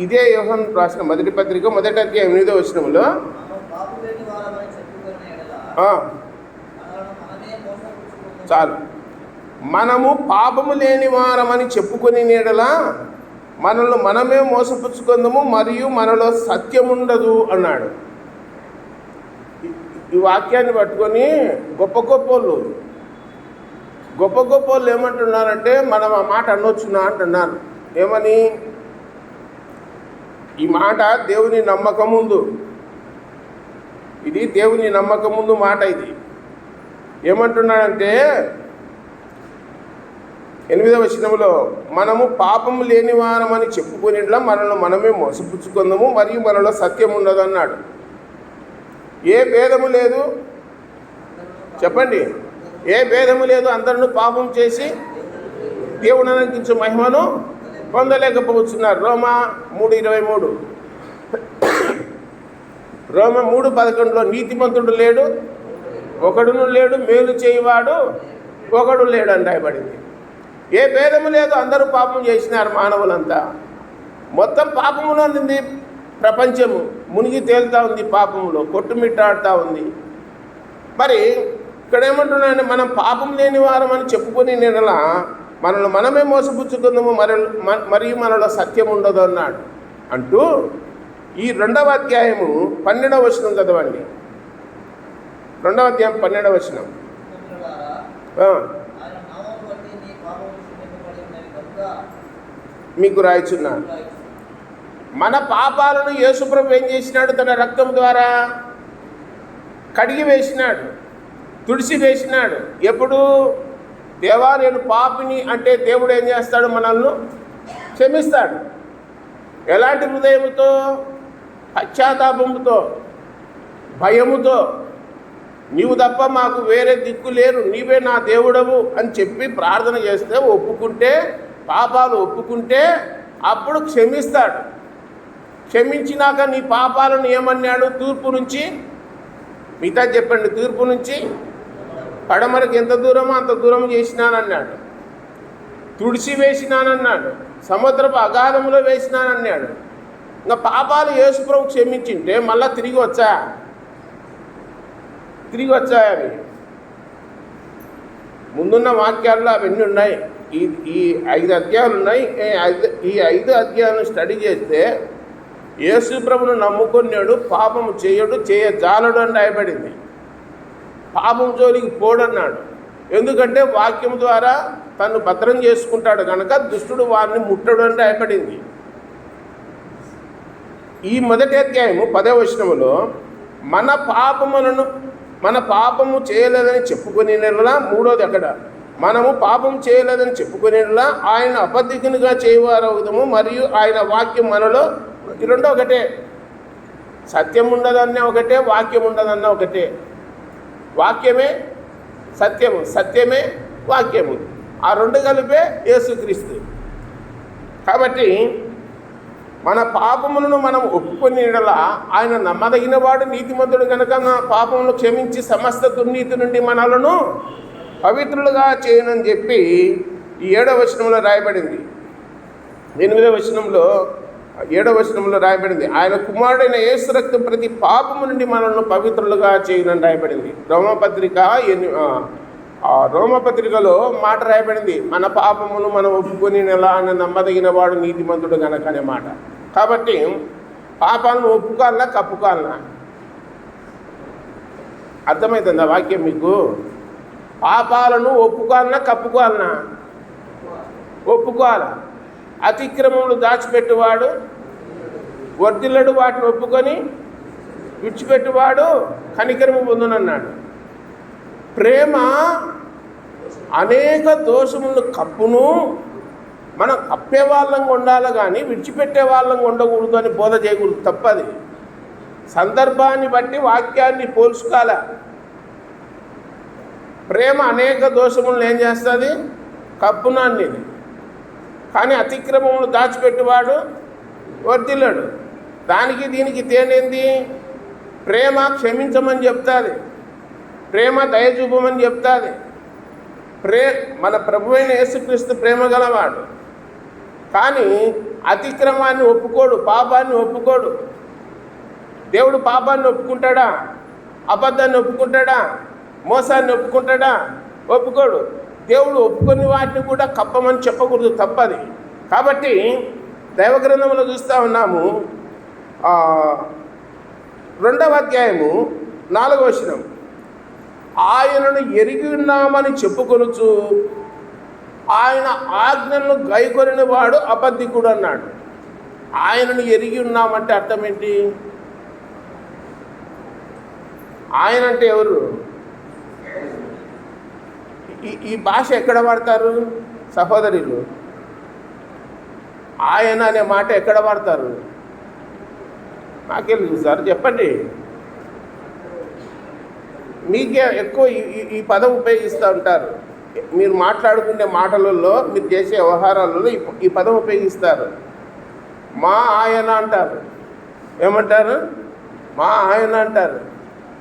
S1: ఇదే యోహాను రాసిన మొదటి పత్రిక 1వ అధ్యాయం 8వ వచనంలో, చాలు, మనము పాపము లేని వారమని చెప్పుకొని నీడలా మనల్ని మనమే మోసపుచ్చుకుందాము, మరియు మనలో సత్యముండదు అన్నాడు. ఈ వాక్యాన్ని పట్టుకొని గొప్ప గొప్పోళ్ళు ఏమంటున్నారంటే, మనం ఆ మాట అనొచ్చునా అంటున్నారు. ఏమని? ఈ మాట దేవుని నమ్మకం ముందు, ఇది దేవుని నమ్మకం ముందు మాట. ఇది ఏమంటున్నాడంటే 8వ వచనంలో, మనము పాపము లేని వారమని చెప్పుకునేట్లా మనల్ని మనమే మోసపుచ్చుకుందాము, మరియు మనలో సత్యం ఉండదు అన్నాడు. ఏ భేదము లేదు, చెప్పండి, ఏ భేదము లేదు. అందరూ పాపం చేసి దేవుని అనంకించే మహిమను పొందలేకపోతున్నారు. రోమా 3:23, రోమా 3:11, నీతిమంతుడు లేడు, ఒకడును లేడు, మేలు చేయవాడు ఒకడు లేడు అని రాయబడింది. ఏ భేదము లేదు, అందరూ పాపం చేసినారు. మానవులంతా మొత్తం పాపములో ఉంది. ప్రపంచము మునిగి తేలుతూ ఉంది, పాపములో కొట్టుమిట్టాడుతూ ఉంది. మరి ఇక్కడ ఏమంటున్నానంటే, మనం పాపం లేని వారం అని చెప్పుకొని నెల మనల్ని మనమే మోసపుచ్చుకుందాము, మరియు మనలో సత్యం ఉండదు అన్నాడు. అంటూ ఈ 2వ అధ్యాయము 12వ వచనం చదవండి. 2వ అధ్యాయం 12వ వచనం. మీకు రాయిచున్నాను, మన పాపాలను యేసుప్రభు ఏం చేసినాడు? తన రక్తం ద్వారా కడిగి వేసినాడు, తుడిసి వేసినాడు. ఎప్పుడు? దేవా నేను పాపిని అంటే దేవుడు ఏం చేస్తాడు? మనల్ని క్షమిస్తాడు. ఎలాంటి హృదయముతో? పశ్చాత్తాపముతో, భయముతో. నీవు తప్ప మాకు వేరే దిక్కు లేరు, నీవే నా దేవుడవు అని చెప్పి ప్రార్థన చేస్తే, ఒప్పుకుంటే, పాపాలు ఒప్పుకుంటే అప్పుడు క్షమిస్తాడు. క్షమించినాక నీ పాపాలను ఏమన్నాడు? తూర్పు నుంచి, మిగతా చెప్పండి, తూర్పు నుంచి పడమరకు ఎంత దూరమో అంత దూరం చేసినానన్నాడు. తుడిచి వేసినానన్నాడు. సముద్రపు అగాధంలో వేసినానన్నాడు. ఇంకా పాపాలు యేసుప్రభు క్షమించింటే మళ్ళీ తిరిగి వచ్చాయి అవి. ముందున్న వాక్యాల్లో అవన్నీ ఉన్నాయి. ఈ 5 అధ్యాయాలు ఉన్నాయి. ఈ 5 అధ్యాయాలను స్టడీ చేస్తే యేసుప్రభును నమ్ముకున్నాడు, పాపము చేయడు, చేయజాలడు అని రాయబడింది. పాపం జోలికి పోడన్నాడు. ఎందుకంటే వాక్యం ద్వారా తను భద్రం చేసుకుంటాడు కనుక దుష్టుడు వారిని ముట్టడు అని రాయబడింది. ఈ 1వ అధ్యాయము 10వ వచనములో, మన పాపము చేయలేదని చెప్పుకునే నెల 3వది ఎక్కడ? మనము పాపం చేయలేదని చెప్పుకునేలా ఆయన అబద్ధికునిగా చేయవారవుదాము, మరియు ఆయన వాక్యం మనలో. ఈ రెండో ఒకటే, సత్యం ఉండదన్న ఒకటే, వాక్యం ఉండదన్న ఒకటే. వాక్యమే సత్యము, సత్యమే వాక్యము, ఆ రెండు కలిపే యేసుక్రీస్తు. కాబట్టి మన పాపములను మనం ఒప్పుకునేలా ఆయన నమ్మదగిన వాడు, నీతిమంతుడు కనుక నా పాపములను క్షమించి సమస్త దుర్నీతి నుండి మనలను పవిత్రులుగా చేయనని చెప్పి ఈ 7వ వచనంలో రాయబడింది. 8వ వచనంలో 7వ వచనంలో రాయబడింది, ఆయన కుమారుడైన యేసు రక్తం ప్రతి పాపము నుండి మనల్ని పవిత్రులుగా చేయనని రాయబడింది. రోమపత్రికలో మాట రాయబడింది, మన పాపమును మనం ఒప్పుకొని ఎలా అని నమ్మదగిన వాడు నీతిమంతుడు గనక అనే మాట. కాబట్టి పాపాలను ఒప్పుకోవాలన్నా కప్పుకోవాలన్నా? అర్థమవుతుందా వాక్యం మీకు? పాపాలను ఒప్పుకోవాలన్నా కప్పుకోవాలన్నా? ఒప్పుకోవాలి. అతిక్రమములు దాచిపెట్టువాడు వర్ధిల్లడు, వాటిని ఒప్పుకొని విడిచిపెట్టువాడు కనికరము పొందునన్నాడు. ప్రేమ అనేక దోషములను కప్పును, మనం కప్పే వాళ్ళంగా ఉండాలి కానీ విడిచిపెట్టే వాళ్ళంగా ఉండకూడదు అని బోధ చేయకూడదు, తప్పది. సందర్భాన్ని బట్టి వాక్యాన్ని పోల్చుకోవాలి. ప్రేమ అనేక దోషములను ఏం చేస్తుంది? కప్పును అనేది. కానీ అతిక్రమములు దాచిపెట్టువాడు వర్ధిల్లడు. దానికి దీనికి తేనేంది? ప్రేమ క్షమించమని చెప్తుంది, ప్రేమ దయ చూపమని చెప్తుంది. మన ప్రభువైన యేసుక్రీస్తు ప్రేమ గలవాడు, కానీ అతిక్రమాన్ని ఒప్పుకోడు, పాపాన్ని ఒప్పుకోడు. దేవుడు పాపాన్ని ఒప్పుకుంటాడా? అబద్ధాన్ని ఒప్పుకుంటాడా? మోసాన్ని ఒప్పుకుంటాడా? ఒప్పుకోడు. దేవుడు ఒప్పుకొని వాటిని కూడా కప్పమని చెప్పకూడదు, తప్పది. కాబట్టి దైవగ్రంథంలో చూస్తూ ఉన్నాము, 2వ అధ్యాయము 4వ వచనం, ఆయనను ఎరిగి ఉన్నామని చెప్పుకొనుచు ఆయన ఆజ్ఞలను గైకొనిన వాడు అబద్ధికుడు అన్నాడు. ఆయనను ఎరిగి ఉన్నామంటే అర్థం ఏంటి? ఆయన అంటే ఎవరు? ఈ భాష ఎక్కడ వాడతారు సహోదరులు? ఆయన అనే మాట ఎక్కడ వాడతారు? నాకే సార్ చెప్పండి. మీకే ఎక్కువ ఈ పదం ఉపయోగిస్తూ ఉంటారు. మీరు మాట్లాడుకునే మాటలలో, మీరు చేసే వ్యవహారాలలో ఈ పదం ఉపయోగిస్తారు. మా ఆయన అంటారు. ఏమంటారు? మా ఆయన అంటారు.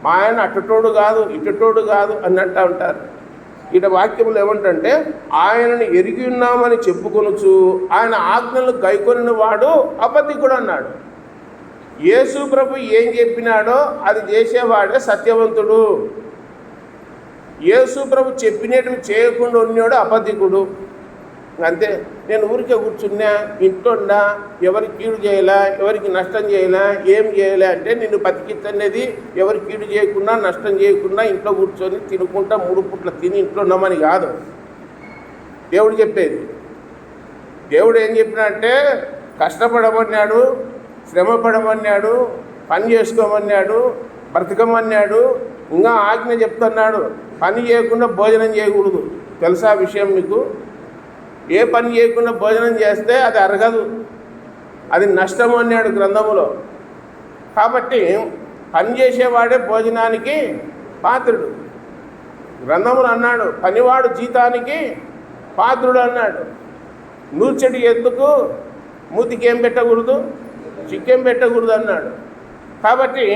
S1: మా ఆయన అట్టటోడు కాదు, ఇట్టటోడు కాదు అని అంటూ ఉంటారు. ఈడ వాక్యములు ఏమంటే, ఆయనను ఎరిగి ఉన్నామని చెప్పుకొనుచు ఆయన ఆజ్ఞలు గైకొనిన వాడు అబద్ధికుడు అన్నాడు. యేసు ప్రభు ఏం చెప్పినాడో అది చేసేవాడే సత్యవంతుడు. యేసు ప్రభు చెప్పినట్టు చేయకుండా ఉన్నాడు అబద్ధికుడు. అంతే. నేను ఊరికే కూర్చున్నా, ఇంట్లో ఉన్నా, ఎవరికి కీడు చేయలే, ఎవరికి నష్టం చేయలే, ఏం చేయలే అంటే నిన్ను బతికించనేది ఎవరికి కీడు చేయకుండా నష్టం చేయకుండా ఇంట్లో కూర్చొని తినుకుంటా 3 పూట్ల తిని ఇంట్లో ఉన్నామని కాదు దేవుడు చెప్పేది. దేవుడు ఏం చెప్పినాడంటే కష్టపడమన్నాడు, శ్రమ పడమన్నాడు, పని చేసుకోమన్నాడు, బ్రతకమన్నాడు. ఇంకా ఆజ్ఞ చెప్తున్నాడు, పని చేయకుండా భోజనం చేయకూడదు. తెలుసా విషయం మీకు? ఏ పని చేయకుండా భోజనం చేస్తే అది అరగదు, అది నష్టం అన్నాడు గ్రంథములో. కాబట్టి పని చేసేవాడే భోజనానికి పాత్రుడు. గ్రంథములు అన్నాడు పనివాడు జీతానికి పాత్రుడు అన్నాడు. నూర్చెడి ఎందుకు మూతికి ఏం పెట్టకూడదు, చిక్కేం పెట్టకూడదు అన్నాడు. కాబట్టి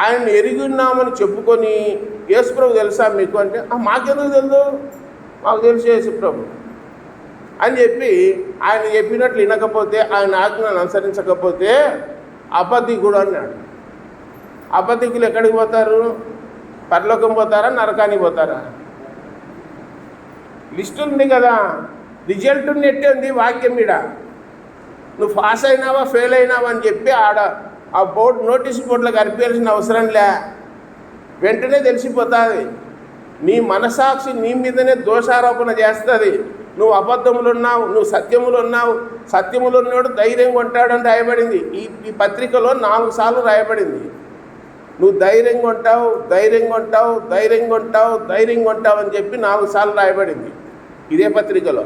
S1: ఆయన్ని ఎరిగి ఉన్నామని చెప్పుకొని, యేసుప్రభు తెలుసా మీకు అంటే, మాకెందుకు తెలుసు, మాకు తెలుసు యేసుప్రభు అని చెప్పి ఆయన చెప్పినట్లు వినకపోతే, ఆయన ఆజ్ఞను అనుసరించకపోతే అబద్ధికుడు అన్నాడు. అబద్ధికులు ఎక్కడికి పోతారు? పరలోకం పోతారా, నరకానికి పోతారా? లిస్ట్ ఉంది కదా, రిజల్ట్ నెట్టే ఉంది వాక్యం మీద. నువ్వు పాస్ అయినావా ఫెయిల్ అయినావా అని చెప్పి ఆడ ఆ బోర్డు నోటీస్ బోర్డులో కనిపించాల్సిన అవసరం లే, వెంటనే తెలిసిపోతుంది. నీ మనసాక్షి నీ మీదనే దోషారోపణ చేస్తుంది. నువ్వు అబద్ధములు ఉన్నావు, నువ్వు సత్యములు ఉన్నావు, సత్యములు ఉన్నాడు ధైర్యంగా ఉంటాడని రాయబడింది. ఈ పత్రికలో 4 సార్లు రాయబడింది. నువ్వు ధైర్యంగా ఉంటావు, ధైర్యంగా ఉంటావు, ధైర్యంగా ఉంటావు, ధైర్యంగా ఉంటావు అని చెప్పి 4 సార్లు రాయబడింది ఇదే పత్రికలో.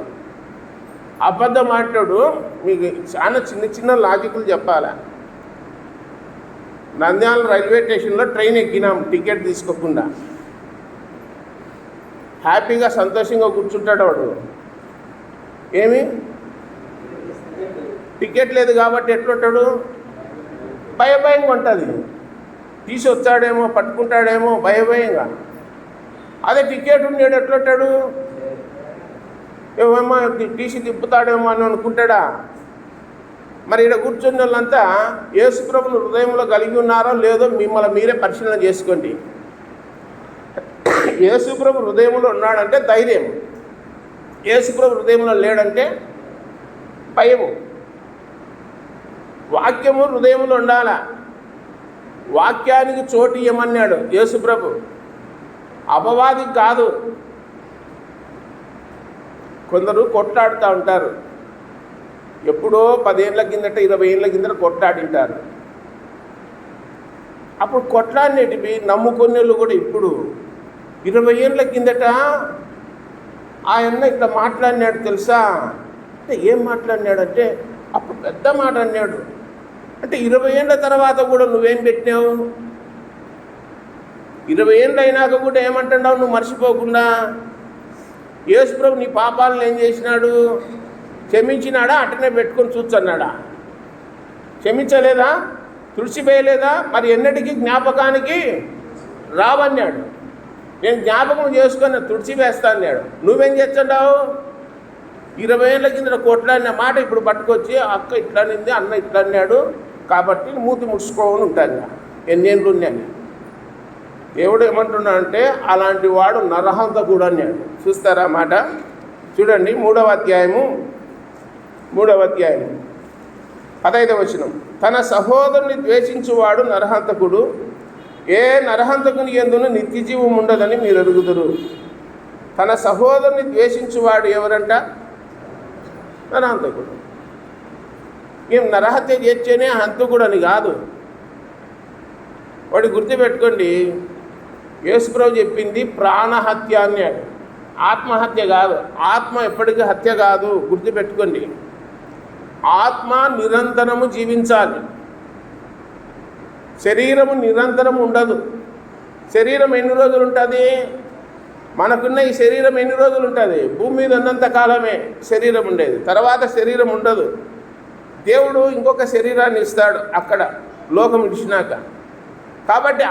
S1: అబద్ధం మాట్లాడు. మీకు చాలా చిన్న చిన్న లాజిక్లు చెప్పాలా. నంద్యాల రైల్వే స్టేషన్లో ట్రైన్ ఎక్కినాం టికెట్ తీసుకోకుండా. హ్యాపీగా సంతోషంగా కూర్చుంటాడు వాడు. ఏమి టికెట్ లేదు కాబట్టి ఎట్లుంటాడు? భయంగా ఉంటుంది. తీసి వచ్చాడేమో, పట్టుకుంటాడేమో భయంగా. అదే టికెట్ ఉండేడు ఎట్లుంటాడు? ఏమో టీసీ తిప్పుతాడేమో అని అనుకుంటాడా? మరి ఇక్కడ కూర్చున్న వాళ్ళంతా యేసుప్రభుని హృదయంలో కలిగి ఉన్నారో లేదో మిమ్మల్ని మీరే పరిశీలన చేసుకోండి. యేసుప్రభు హృదయంలో ఉన్నాడంటే ధైర్యం, యేసుప్రభు హృదయంలో లేడంటే భయము. వాక్యము హృదయంలో ఉండాల. వాక్యానికి చోటు ఇవ్వమన్నాడు యేసుప్రభు, అపవాదికి కాదు. కొందరు కొట్లాడుతూ ఉంటారు. ఎప్పుడో 10 ఏళ్ళ కిందట 20 ఏళ్ళ కిందట కొట్లాడింటారు. అప్పుడు కొట్లాడినవి నమ్ముకునేళ్ళు కూడా ఇప్పుడు 20 ఏళ్ళ కిందట ఆయన ఇట్లా మాట్లాడినాడు తెలుసా అంటే ఏం మాట్లాడినాడంటే అప్పుడు పెద్ద మాట అన్నాడు అంటే 20 ఏళ్ళ తర్వాత కూడా నువ్వేం పెట్టినావు? 20 ఏళ్ళు అయినాక కూడా ఏమంటున్నావు నువ్వు మర్చిపోకుండా? యేసుప్రభు నీ పాపాలను ఏం చేసినాడు? క్షమించినాడా? అట్టనే పెట్టుకొని చూస్తున్నాడా? క్షమించలేదా? తుడిచిపోయలేదా? మరి ఎన్నటికీ జ్ఞాపకానికి రావన్నాడు. నేను జ్ఞాపకం చేసుకొని తుడిచివేస్తా అన్నాడు. నువ్వేం చేస్తున్నావు? 20 ఏళ్ళ కింద కొట్లాడిన మాట ఇప్పుడు పట్టుకొచ్చి అక్క ఇట్లా నింది, అన్న ఇట్లా అన్నాడు కాబట్టి మూతి ముడుచుకోవని ఉంటాను. ఎన్నేళ్ళు ఉన్నాను. దేవుడు ఏమంటున్నాడంటే అలాంటి వాడు నరహంతకుడు అన్నాడు. చూస్తారా మాట? చూడండి 3వ అధ్యాయము 15వ వచనం. తన సహోదరుని ద్వేషించువాడు నరహంతకుడు. ఏ నరహంతకుని యందును నిత్యజీవం ఉండదని మీరు ఎరుగుదురు. తన సహోదరుని ద్వేషించువాడు ఎవరంట? నరహంతకుడు. ఏం నరహత్య చేస్తేనే హంతకుడు అని కాదు. వాడు గుర్తుపెట్టుకోండి, యేసుప్రభు చెప్పింది ప్రాణహత్య అన్నాడు, ఆత్మహత్య కాదు. ఆత్మ ఎప్పటికీ హత్య కాదు, గుర్తుపెట్టుకోండి. ఆత్మ నిరంతరము జీవించాలి, శరీరము నిరంతరం ఉండదు. శరీరం ఎన్ని రోజులు ఉంటుంది? మనకున్న ఈ శరీరం ఎన్ని రోజులు ఉంటుంది? భూమి మీద ఉన్నంత కాలమే శరీరం ఉండేది, తర్వాత శరీరం ఉండదు. దేవుడు ఇంకొక శరీరాన్ని ఇస్తాడు అక్కడ లోకం ఇచ్చినాక. కాబట్టి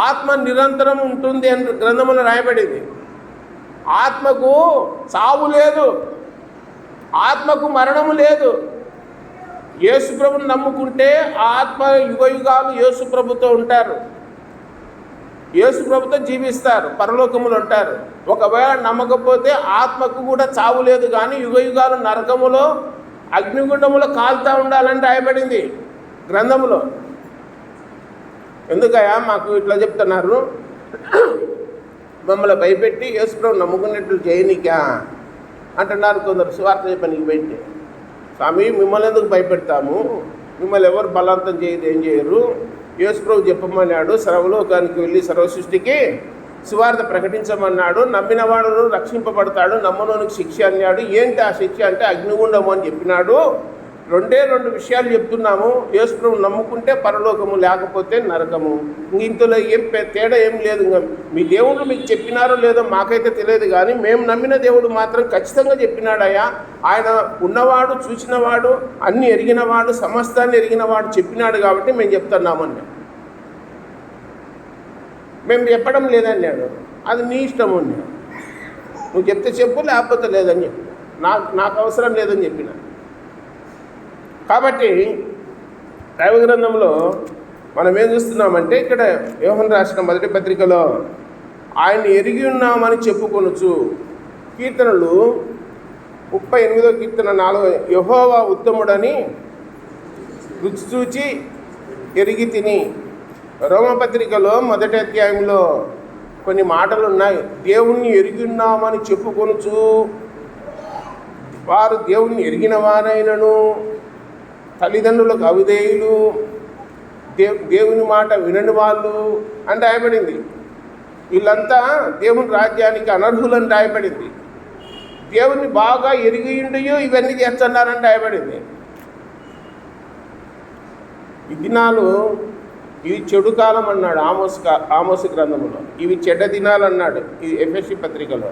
S1: ఆత్మ నిరంతరం ఉంటుంది అని గ్రంథంలో రాయబడింది. ఆత్మకు చావు లేదు, ఆత్మకు మరణము లేదు. యేసుప్రభుని నమ్ముకుంటే ఆత్మ యుగయుగాలు యేసుప్రభుతో ఉంటారు, యేసుప్రభుతో జీవిస్తారు, పరలోకములు ఉంటారు. ఒకవేళ నమ్మకపోతే ఆత్మకు కూడా చావు లేదు, కానీ యుగయుగాలు నరకములో అగ్నిగుండములో కాలుతూ ఉండాలని రాయబడింది గ్రంథములో. ఎందుకయ్యా మాకు ఇట్లా చెప్తున్నారు? మమ్మల్ని భయపెట్టి యేసుప్రభు నమ్ముకున్నట్లు చేయనికా అంటున్నారు కొందరు. సువార్త చెప్పనికి పెట్టి, స్వామి మిమ్మల్ని ఎందుకు భయపెడతాము? మిమ్మల్ని ఎవరు బలవంతం చేయదు, ఏం చేయరు. యేసుప్రభు చెప్పమన్నాడు, సర్వలోకానికి వెళ్ళి సర్వ సృష్టికి సువార్త ప్రకటించమన్నాడు. నమ్మినవాడు రక్షింపబడతాడు, నమ్మనోనికి శిక్ష అన్నాడు. ఏంటి ఆ శిక్ష అంటే అగ్నిగుండము అని చెప్పినాడు. 2 విషయాలు చెప్తున్నాము. యేసుప్రభు నమ్ముకుంటే పరలోకము, లేకపోతే నరకము. ఇంతలో ఏం తేడా ఏం లేదు. మీ దేవుడు మీకు చెప్పినారో లేదో మాకైతే తెలియదు, కానీ మేము నమ్మిన దేవుడు మాత్రం ఖచ్చితంగా చెప్పినాడయ్యా. ఆయన ఉన్నవాడు, చూసినవాడు, అన్ని ఎరిగినవాడు, సమస్తాన్ని ఎరిగినవాడు చెప్పినాడు కాబట్టి మేము చెప్తున్నామన్నా. మేము చెప్పడం లేదన్నాడు. అది నీ ఇష్టం అన్నాడు. నువ్వు చెప్తే చెప్పు, లేకపోతే లేదని చెప్పి నాకు అవసరం లేదని చెప్పిన. కాబట్టి దైవ గ్రంథంలో మనం ఏం చూస్తున్నామంటే ఇక్కడ యోహన్ రాసిన 1వ పత్రికలో ఆయన్ని ఎరిగి ఉన్నామని చెప్పుకొనొచ్చు. కీర్తనలు 38వ కీర్తన 4, యెహోవా ఉత్తముడని రుచి చూచి ఎరిగి తిని. రోమపత్రికలో 1వ అధ్యాయంలో కొన్ని మాటలు ఉన్నాయి. దేవుణ్ణి ఎరిగి ఉన్నామని చెప్పుకొనొచ్చు. వారు దేవుణ్ణి ఎరిగిన వారైనను తల్లిదండ్రులకు అవిధేయులు, దేవుని మాట వినని వాళ్ళు అని రాయబడింది. వీళ్ళంతా దేవుని రాజ్యానికి అనర్హులని రాయబడింది. దేవుని బాగా ఎరిగియుండియో ఇవన్నీ చేస్తున్నారని రాయబడింది. ఈ దినాలు ఇవి చెడు కాలం అన్నాడు ఆమోసు గ్రంథంలో. ఇవి చెడ్డ దినాలు అన్నాడు ఈ ఎఫెసీ పత్రికలో.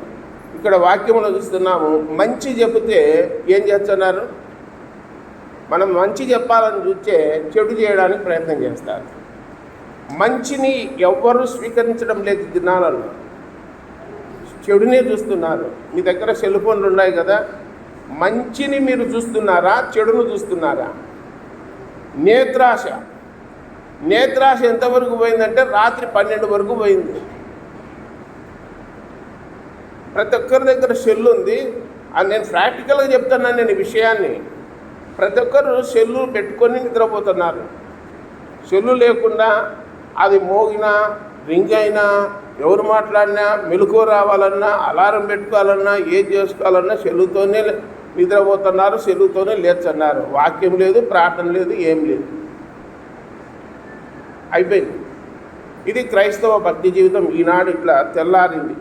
S1: ఇక్కడ వాక్యంలో చూస్తున్నాము, మంచి చెబితే ఏం చేస్తున్నారు? మనం మంచి చెప్పాలని చూస్తే చెడు చేయడానికి ప్రయత్నం చేస్తారు. మంచిని ఎవ్వరూ స్వీకరించడం లేదు దినాలలో, చెడునే చూస్తున్నారు. మీ దగ్గర సెల్ ఫోన్లు ఉన్నాయి కదా, మంచిని మీరు చూస్తున్నారా, చెడును చూస్తున్నారా? నేత్రాశ ఎంతవరకు పోయిందంటే రాత్రి 12 వరకు పోయింది. ప్రతి ఒక్కరి దగ్గర సెల్లు ఉంది. నేను ప్రాక్టికల్గా చెప్తున్నాను నేను ఈ విషయాన్ని. ప్రతి ఒక్కరు సెల్లు పెట్టుకొని నిద్రపోతున్నారు. సెల్లు లేకుండా అది మోగినా, రింగ్ అయినా, ఎవరు మాట్లాడినా, మెలకువ రావాలన్నా, అలారం పెట్టుకోవాలన్నా, ఏది చేసుకోవాలన్నా సెల్లుతోనే నిద్రపోతున్నారు, సెల్లుతోనే లేచున్నారు. వాక్యం లేదు, ప్రార్థన లేదు, ఏం లేదు, అయిపోయింది. ఇది క్రైస్తవ భక్తి జీవితం. ఈనాడు ఇట్లా తెల్లారింది.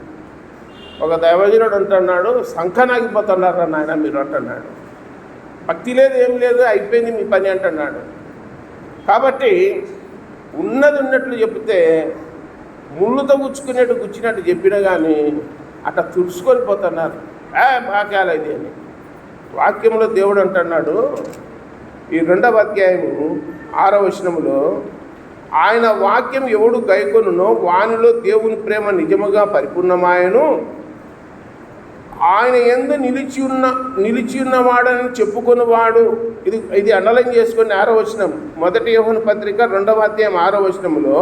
S1: ఒక దైవజనుడు అంటున్నాడు, సంఖనాగిపోతున్నారు నాయన మీరు అంటున్నాడు. భక్తి లేదు, ఏం లేదు, అయిపోయింది మీ పని అంటున్నాడు. కాబట్టి ఉన్నది ఉన్నట్లు చెప్తే ముళ్ళుతో గుచ్చినట్టు చెప్పినా కానీ అట్లా తుడుచుకొని పోతున్నారు. వాక్యాలు ఇది అని. వాక్యంలో దేవుడు అంటున్నాడు ఈ 2వ అధ్యాయము 6వ వచనములో, ఆయన వాక్యం ఎవడు గైకొనునో వానిలో దేవుని ప్రేమ నిజముగా పరిపూర్ణమాయను, ఆయన యందు నిలిచి ఉన్నవాడని చెప్పుకొనివాడు. ఇది అండర్లైన్ చేసుకొని 6వ వచనం, 1 యోహాను పత్రిక 2వ అధ్యాయం 6వ వచనములో,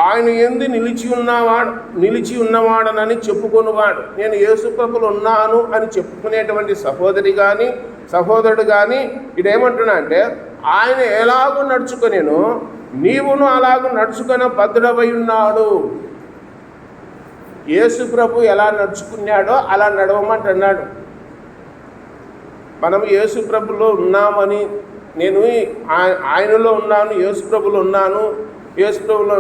S1: ఆయన యందు నిలిచి ఉన్నవాడనని చెప్పుకొనివాడు. నేను యేసుప్రభులో ఉన్నాను అని చెప్పుకునేటువంటి సహోదరుడు కానీ ఇదేమంటున్నా అంటే, ఆయన ఎలాగో నడుచుకొనేను నీవును అలాగూ నడుచుకొని భద్రమై ఉన్నాడు. యేసు ప్రభు ఎలా నడుచుకున్నాడో అలా నడవమంటున్నాడు. మనం యేసు ప్రభులో ఉన్నామని, నేను ఆయనలో ఉన్నాను, యేసు ప్రభులో ఉన్నాను, యేసు ప్రభులో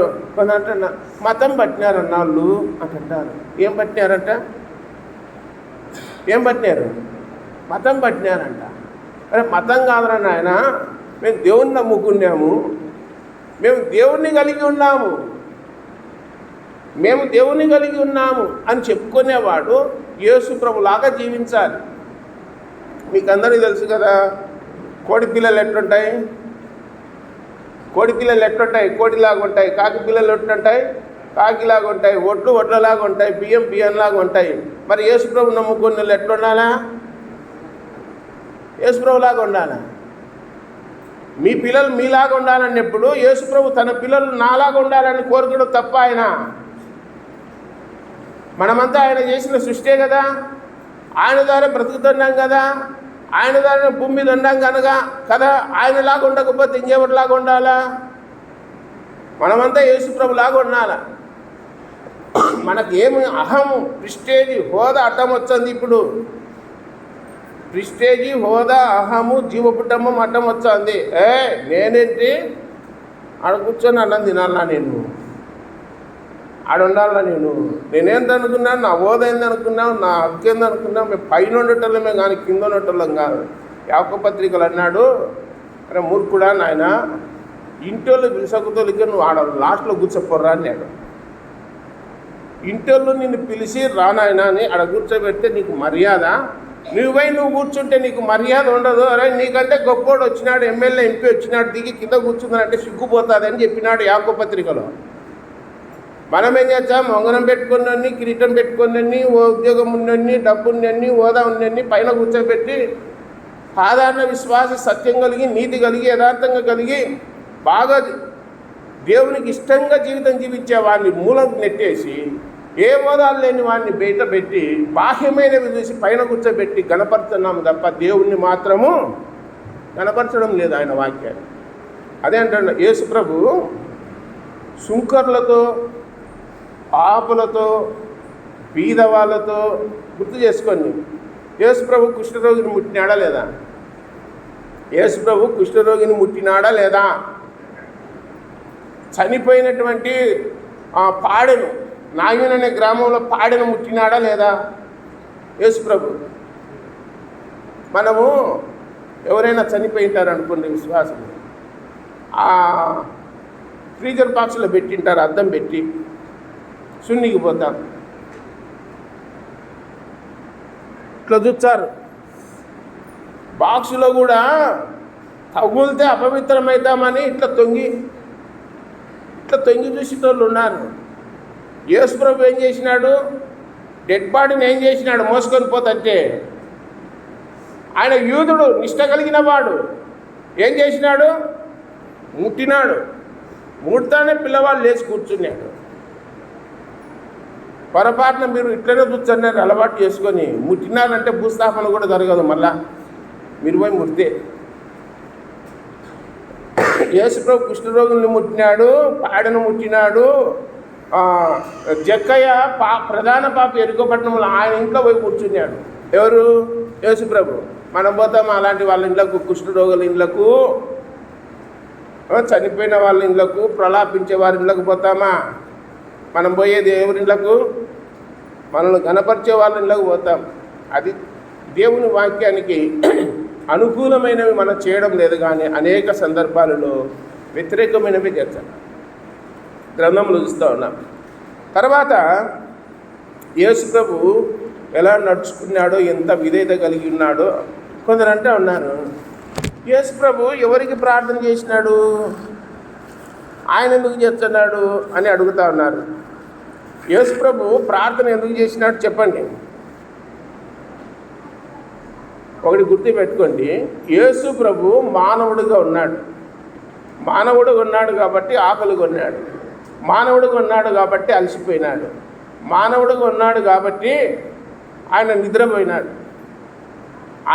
S1: అంటున్నా. మతం పట్టినారన్న వాళ్ళు అంటారు. ఏం పట్టినారంట? మతం పట్టినారంట. అరే మతం కాదురా నాయన, మేము దేవుణ్ణి నమ్ముకున్నాము, మేము దేవుణ్ణి కలిగి ఉన్నాము అని చెప్పుకునేవాడు యేసు ప్రభులాగా జీవించాలి. మీకు అందరికీ తెలుసు కదా, కోడి పిల్లలు ఎట్లుంటాయి, కోడిలాగా ఉంటాయి, కాకి పిల్లలు ఎట్లుంటాయి, కాకిలాగా ఉంటాయి, ఒడ్లలాగా ఉంటాయి, బియ్యంలాగా ఉంటాయి. మరి యేసు ప్రభు నమ్ముకున్న వాళ్ళు ఎట్లుండాలా? యేసు ప్రభులాగా ఉండాలా? మీ పిల్లలు మీలాగా ఉండాలన్నప్పుడు యేసు ప్రభు తన పిల్లలు నాలాగా ఉండాలని కోరుకోవడం తప్ప. మనమంతా ఆయన చేసిన సృష్టే కదా, ఆయన ద్వారా బ్రతుకుతున్నాం కదా, ఆయన ద్వారా భూమి మీద ఉన్నాం కదా. ఆయనలాగా ఉండకపోతే ఇంకెవరిలాగా ఉండాలా? మనమంతా యేసు ప్రభులాగా ఉండాలా. మనకేమి అహము, ప్రిస్టేజీ, హోదా అడ్డం వచ్చింది. ఇప్పుడు ప్రిస్టేజీ, హోదా, అహము, జీవపుటమ్మం అడ్డం వచ్చింది. నేనేంటి ఆడ కూర్చొని అన్నం తినాలా, నేను ఆడ ఉండాలా, నేనేందనుకున్నాను, నా హోదా ఏందనుకున్నావు, నా హక్కు ఏందనుకున్నావు. మేము పైన ఉండటమే కానీ కింద ఉండటం కాదు. యాకోబు పత్రికలు అన్నాడు, అరే మూర్ఖుడా నాయన, ఇంటోళ్ళు పిలిసకుతోలికి నువ్వు ఆడ లాస్ట్లో కూర్చోపోర్రా అన్నాడు. ఇంటోళ్ళు నిన్ను పిలిచి రానాయన అని ఆడ కూర్చోబెడితే నీకు మర్యాద, నువ్వు కూర్చుంటే నీకు మర్యాద ఉండదు. అరే నీకంటే గొప్పోడు వచ్చినాడు, ఎమ్మెల్యే ఎంపీ వచ్చినాడు, దిగి కింద కూర్చుందంటే సిగ్గుపోతుంది అని చెప్పినాడు యాకోబు పత్రికలో. మనం ఏం చేస్తాం? ఉంగరం పెట్టుకుని, కిరీటం పెట్టుకుని, ఉద్యోగం ఉన్నన్ని, డబ్బు ఉన్నన్ని, హోదా ఉన్నన్ని పైన కూర్చోబెట్టి సాధారణ విశ్వాస, సత్యం కలిగి, నీతి కలిగి, యథార్థంగా కలిగి, బాగా దేవునికి ఇష్టంగా జీవితం జీవించే వాడిని మూలం నెట్టేసి, ఏ హోదాలు లేని వాడిని బయట పెట్టి, బాహ్యమైనవి చూసి పైన కూర్చోబెట్టి గణపరుస్తున్నాము తప్ప దేవుణ్ణి మాత్రము గణపరచడం లేదు ఆయన వాక్యాన్ని. అదే అంటాడు యేసు ప్రభు సుంకర్లతో, పాపులతో, బీదవాళ్ళతో గుర్తు చేసుకోండి. యేసు ప్రభు కుష్ఠరోగిని ముట్టినాడా లేదా? యేసు ప్రభు కుష్ఠరోగిని ముట్టినాడా లేదా? చనిపోయినటువంటి పాడెను, నాగిన్ అనే గ్రామంలో పాడెను ముట్టినాడా లేదా యేసుప్రభు? మనము ఎవరైనా చనిపోయి ఉంటారు అనుకోండి, విశ్వాసం ఫ్రీజర్ బాక్స్లో పెట్టింటారు, అద్దం పెట్టి సున్నికి పోతాం, ఇట్లా చూస్తారు. బాక్సులో కూడా తగులితే అపవిత్రమవుతామని ఇట్లా తొంగి చూసేటోళ్ళు ఉన్నారు. యేసుప్రభు ఏం చేసినాడు? డెడ్ బాడీని ఏం చేసినాడు? మోసుకొని పోతంటే ఆయన యూదుడు, నిష్ట కలిగిన వాడు, ఏం చేసినాడు? ముట్టినాడు. ముడతానే పిల్లవాళ్ళు లేచి కూర్చున్నాడు. పొరపాటున మీరు ఇట్లనే కూర్చున్నారు అలవాటు చేసుకొని, ముట్టినారంటే భూస్థాపన కూడా జరగదు. మళ్ళా మీరు పోయి ముడితే యేసుప్రభు కుష్ఠరోగుల్ని ముట్టినాడు, పాడను ముట్టినాడు. జక్కయ్య ప్రధాన పాప ఎరుకపట్నంలో ఆయన ఇంట్లో పోయి కూర్చున్నాడు. ఎవరు? యేసుప్రభు. మనం పోతామా అలాంటి వాళ్ళ ఇండ్లకు, కుష్ఠరోగుల ఇండ్లకు, చనిపోయిన వాళ్ళ ఇండ్లకు, ప్రలాపించే వారి ఇండ్లకు పోతామా? మనం పోయేది ఎవరి ఇండ్లకు? మనల్ని గణపరిచే వాళ్ళ ఇండ్లకు పోతాం. అది దేవుని వాక్యానికి అనుకూలమైనవి మనం చేయడం లేదు, కానీ అనేక సందర్భాలలో వ్యతిరేకమైనవి చేస్తాం. గ్రంథంలో చూస్తూ ఉన్నాం. తర్వాత యేసుప్రభు ఎలా నడుచుకున్నాడో, ఎంత విధేయత కలిగి ఉన్నాడో కొందరు అంటే ఉన్నారు. యేసుప్రభు ఎవరికి ప్రార్థన చేసినాడు, ఆయన ఎందుకు చేస్తున్నాడు అని అడుగుతూ ఉన్నారు. యేసుప్రభు ప్రార్థన ఎందుకు చేసినాడు చెప్పండి. ఒకటి గుర్తుపెట్టుకోండి, యేసుప్రభు మానవుడిగా ఉన్నాడు. మానవుడిగా ఉన్నాడు కాబట్టి ఆకలిగా ఉన్నాడు. మానవుడిగా ఉన్నాడు కాబట్టి అలసిపోయినాడు. మానవుడిగా ఉన్నాడు కాబట్టి ఆయన నిద్రపోయినాడు.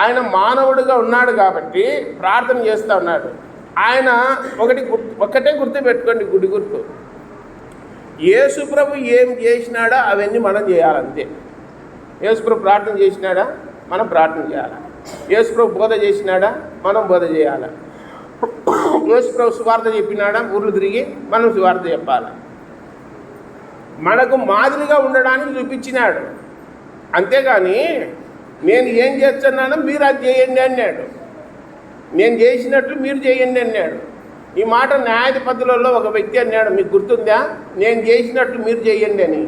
S1: ఆయన మానవుడిగా ఉన్నాడు కాబట్టి ప్రార్థన చేస్తూ ఉన్నాడు. ఆయన ఒకటే గుర్తు పెట్టుకోండి, గుడి గుర్తు. యేసుప్రభు ఏం చేసినాడో అవన్నీ మనం చేయాలంతే. యేసుప్రభు ప్రార్థన చేసినాడా, మనం ప్రార్థన చేయాలి. యేసుప్రభు బోధ చేసినాడా, మనం బోధ చేయాలి. యేసుప్రభు సువార్త చెప్పినాడా, ఊర్లు తిరిగి మనం సువార్త చెప్పాలి. మనకు మాదిరిగా ఉండడానికి చూపించినాడు. అంతేగాని నేను ఏం చేస్తున్నానో మీరు అది చేయండి అన్నాడు. నేను చేసినట్లు మీరు చేయండి అన్నాడు. ఈ మాట న్యాయాధిపతులలో ఒక వ్యక్తి అన్నాడు, మీకు గుర్తుందా? నేను చేసినట్లు మీరు చేయండి అని.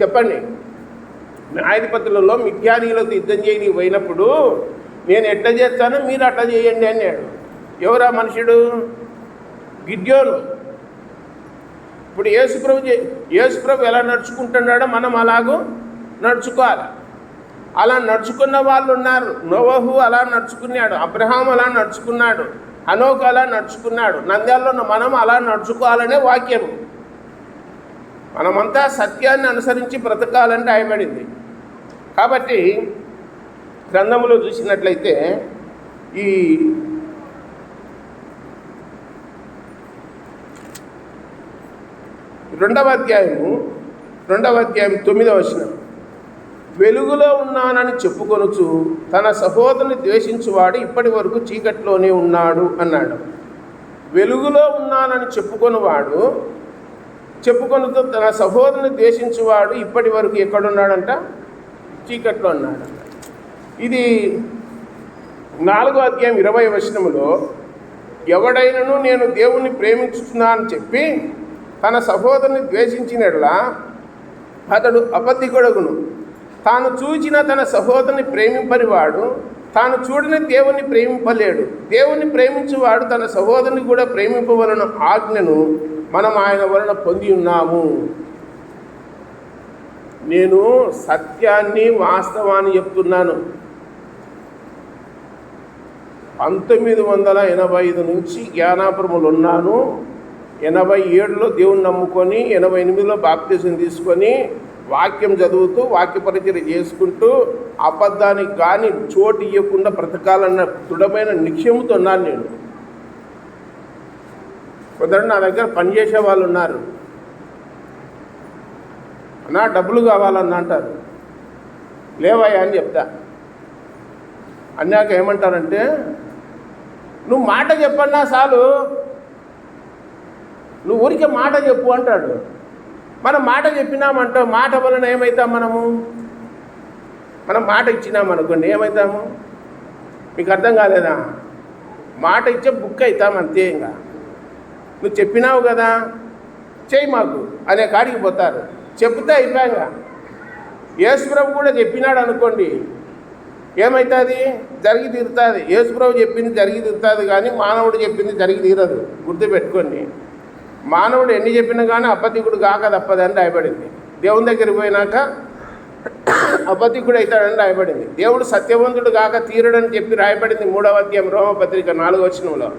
S1: చెప్పండి. న్యాయాధిపతులలో మిథ్యానీయులతో యుద్ధం చేయని పోయినప్పుడు నేను ఎట్లా చేస్తానో మీరు అట్లా చేయండి అన్నాడు. ఎవరా మనుషుడు? గిద్యోను. ఇప్పుడు యేసుప్రభు ఎలా నడుచుకుంటున్నాడో మనం అలాగూ నడుచుకోవాలి. అలా నడుచుకున్న వాళ్ళు ఉన్నారు. నోవహు అలా నడుచుకున్నాడు, అబ్రహాం అలా నడుచుకున్నాడు, హనోకు అలా నడుచుకున్నాడు. నంద్యాలలో మనం అలా నడుచుకోవాలనే వాక్యం. మనమంతా సత్యాన్ని అనుసరించి బ్రతకాలని రాయబడింది. కాబట్టి గ్రంథంలో చూసినట్లయితే ఈ రెండవ అధ్యాయం 9వ వచనం, వెలుగులో ఉన్నానని చెప్పుకొనుచు తన సహోదరుని ద్వేషించువాడు ఇప్పటి వరకు చీకట్లోనే ఉన్నాడు అన్నాడు. వెలుగులో ఉన్నానని చెప్పుకొనుతూ తన సహోదరుని ద్వేషించువాడు ఇప్పటి వరకు ఎక్కడున్నాడంట? చీకట్లో ఉన్నాడు. ఇది 4వ అధ్యాయం 20వ వచనంలో, ఎవడైనను నేను దేవుణ్ణి ప్రేమించుతున్నా అని చెప్పి తన సహోదరుని ద్వేషించినట్లా అతడు అబద్ధికుడగును. తాను చూచిన తన సహోదరుని ప్రేమింపనివాడు తాను చూడని దేవుణ్ణి ప్రేమింపలేడు. దేవుణ్ణి ప్రేమించువాడు తన సహోదరుని కూడా ప్రేమింపవలన ఆజ్ఞను మనం ఆయన వలన పొంది ఉన్నాము. నేను సత్యాన్ని వాస్తవాన్ని చెప్తున్నాను. 1985 నుంచి జ్ఞానాపురములు ఉన్నాను. 87లో దేవుని నమ్ముకొని 88లో బాప్తిజం తీసుకొని వాక్యం చదువుతూ వాక్య పరిచయం చేసుకుంటూ అబద్ధానికి కానీ చోటు ఇవ్వకుండా బ్రతకాలన్న దృఢమైన నిశ్చయంతో ఉన్నాను నేను. కొందరు నా దగ్గర పనిచేసే వాళ్ళు ఉన్నారు. నా డబ్బులు కావాలని అంటారు. లేవయ్యా అని చెప్తా. అన్నాక ఏమంటారంటే, నువ్వు మాట చెప్పన్నా చాలు, నువ్వు ఊరికే మాట చెప్పు అంటాడు. మనం మాట చెప్పినామంటావు, మాట వలన ఏమవుతాం మనము? మనం మాట ఇచ్చినామనుకోండి ఏమవుతాము? మీకు అర్థం కాలేదా? మాట ఇచ్చే బుక్ అవుతాం అంతే. ఇంకా నువ్వు చెప్పినావు కదా చేయి మాకు అనే కాడికి పోతారు. చెప్తే అయిపోయాగా. యేసుప్రభు కూడా చెప్పినాడు అనుకోండి ఏమవుతుంది? జరిగి తీరుతుంది. యేసుప్రభు చెప్పింది జరిగి తీరుతుంది, కానీ మానవుడు చెప్పింది జరిగి తీరదు. గుర్తుపెట్టుకోండి. మానవుడు ఎన్ని చెప్పినా కానీ అబద్ధికుడు కాక తప్పదని రాయబడింది. దేవుని దగ్గరికి పోయినాక అబద్ధికుడు అవుతాడని రాయబడింది. దేవుడు సత్యవంతుడు కాక తీరడని చెప్పి రాయబడింది 3వ అధ్యాయం రోమపత్రిక 4వ వచనంలో.